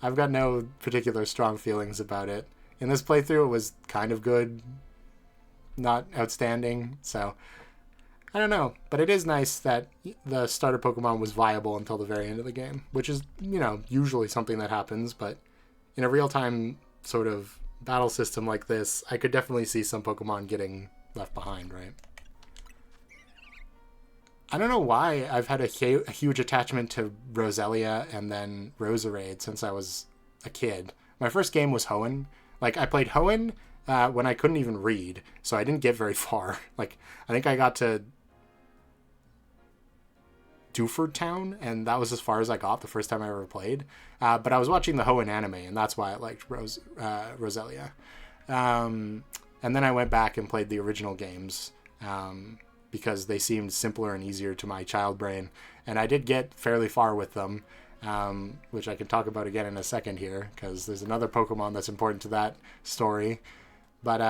I've got no particular strong feelings about it. In this playthrough, it was kind of good, not outstanding, so I don't know. But it is nice that the starter Pokemon was viable until the very end of the game, which is, you know, usually something that happens, but in a real-time sort of battle system like this, I could definitely see some Pokemon getting left behind, right? I don't know why I've had a huge attachment to Roselia and then Roserade since I was a kid. My first game was Hoenn. Like, I played Hoenn when I couldn't even read, so I didn't get very far. Like, I think I got to Dewford Town, and that was as far as I got the first time I ever played. But I was watching the Hoenn anime, and that's why I liked Roselia. And then I went back and played the original games because they seemed simpler and easier to my child brain. And I did get fairly far with them, which I can talk about again in a second here, because there's another Pokemon that's important to that story. But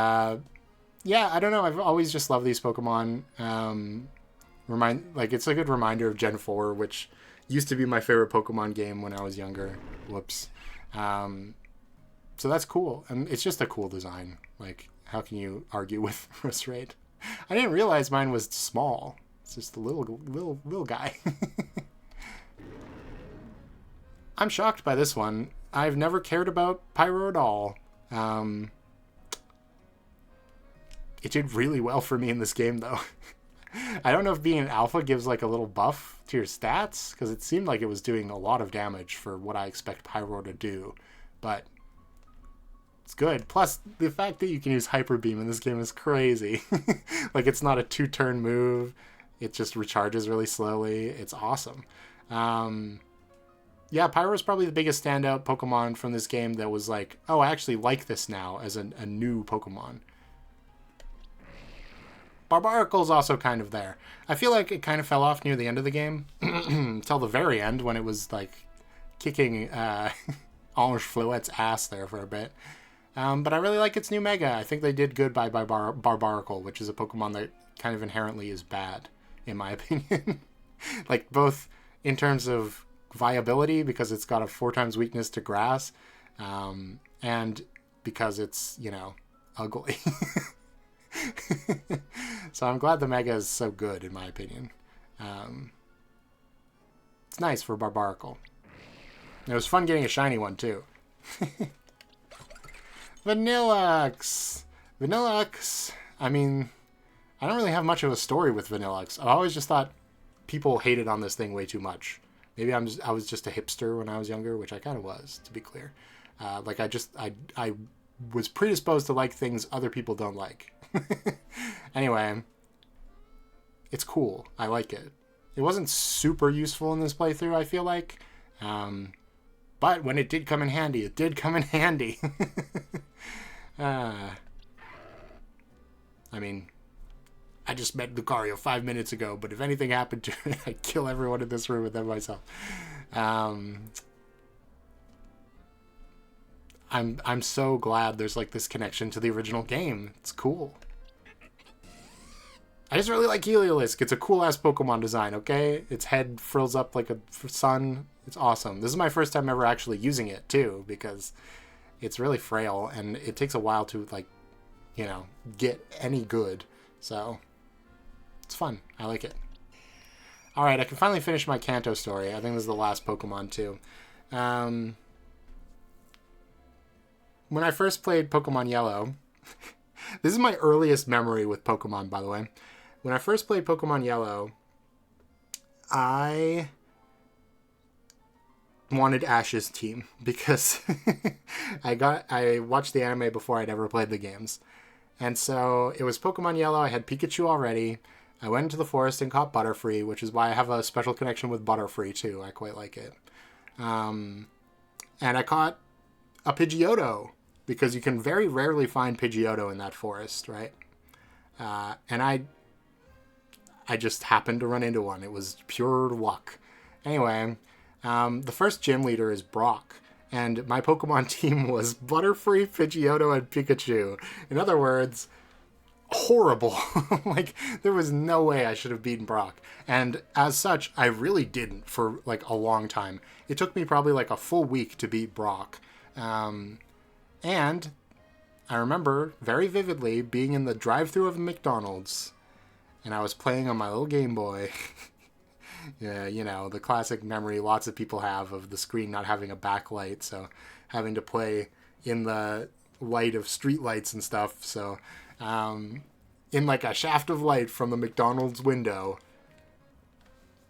yeah, I don't know. I've always just loved these Pokemon. It's a good reminder of Gen 4, which used to be my favorite Pokemon game when I was younger. Whoops. So that's cool. And it's just a cool design. Like, how can you argue with Roserade? I didn't realize mine was small. It's just a little guy. I'm shocked by this one. I've never cared about Pyro at all. It did really well for me in this game, though. I don't know if being an alpha gives like a little buff to your stats, because it seemed like it was doing a lot of damage for what I expect Pyro to do, but it's good. Plus, the fact that you can use Hyper Beam in this game is crazy. Like, it's not a 2-turn move. It just recharges really slowly. It's awesome. Yeah, Pyro's probably the biggest standout Pokemon from this game that was like, oh, I actually like this now as a new Pokemon. Barbaricle's also kind of there. I feel like it kind of fell off near the end of the game, until the very end when it was like kicking Orange Fluette's ass there for a bit. But I really like its new Mega. I think they did good by Barbaracle, which is a Pokemon that kind of inherently is bad, in my opinion. Like, both in terms of viability, because it's got a 4 times weakness to grass, and because it's, you know, ugly. So I'm glad the Mega is so good, in my opinion. It's nice for Barbaracle. It was fun getting a shiny one, too. Vanillux! Vanillux, I mean, I don't really have much of a story with Vanillux. I always just thought people hated on this thing way too much. Maybe I was just a hipster when I was younger, which I kind of was, to be clear. Like, I was predisposed to like things other people don't like. Anyway, it's cool. I like it. It wasn't super useful in this playthrough, I feel like. But when it did come in handy, it did come in handy. I mean, I just met Lucario 5 minutes ago, but if anything happened to it, I'd kill everyone in this room and then myself. I'm so glad there's like this connection to the original game. It's cool. I just really like Heliolisk. It's a cool-ass Pokemon design, okay? Its head frills up like a sun. It's awesome. This is my first time ever actually using it, too, because it's really frail, and it takes a while to, like, you know, get any good. So, it's fun. I like it. Alright, I can finally finish my Kanto story. I think this is the last Pokemon, too. When when I first played Pokemon Yellow, this is my earliest memory with Pokemon, by the way. When I first played Pokemon Yellow, I wanted Ash's team because I watched the anime before I'd ever played the games. And so it was Pokemon Yellow. I had Pikachu already. I went into the forest and caught Butterfree, which is why I have a special connection with Butterfree too. I quite like it. And I caught a Pidgeotto because you can very rarely find Pidgeotto in that forest, right? And I just happened to run into one. It was pure luck. Anyway, the first gym leader is Brock, and my Pokemon team was Butterfree, Pidgeotto, and Pikachu. In other words, horrible. Like, there was no way I should have beaten Brock. And as such, I really didn't for like a long time. It took me probably like a full week to beat Brock. And I remember very vividly being in the drive-thru of McDonald's, and I was playing on my little Game Boy. Yeah, you know, the classic memory lots of people have of the screen not having a backlight, so having to play in the light of street lights and stuff. So, in like a shaft of light from the McDonald's window,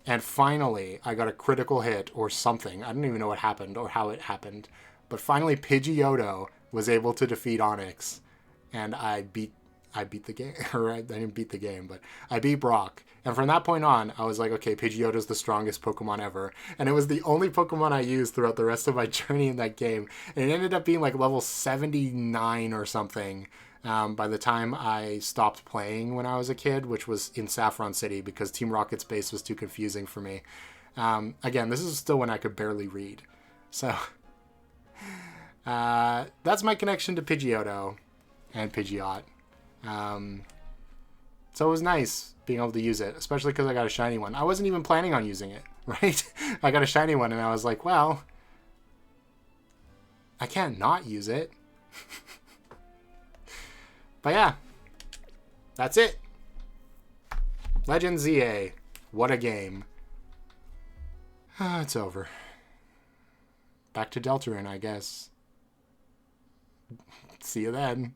and finally I got a critical hit or something. I don't even know what happened or how it happened, but finally Pidgeotto was able to defeat Onix, and I beat the game. Or I didn't beat the game, but I beat Brock. And from that point on, I was like, okay, Pidgeotto's the strongest Pokemon ever. And it was the only Pokemon I used throughout the rest of my journey in that game. And it ended up being like level 79 or something by the time I stopped playing when I was a kid, which was in Saffron City because Team Rocket's base was too confusing for me. Again, this is still when I could barely read. So that's my connection to Pidgeotto and Pidgeot. So it was nice being able to use it, especially because I got a shiny one. I wasn't even planning on using it, right? I got a shiny one and I was like, well, I can't not use it. But yeah, that's it. Legend ZA. What a game. It's over. Back to Deltarune, I guess. See you then.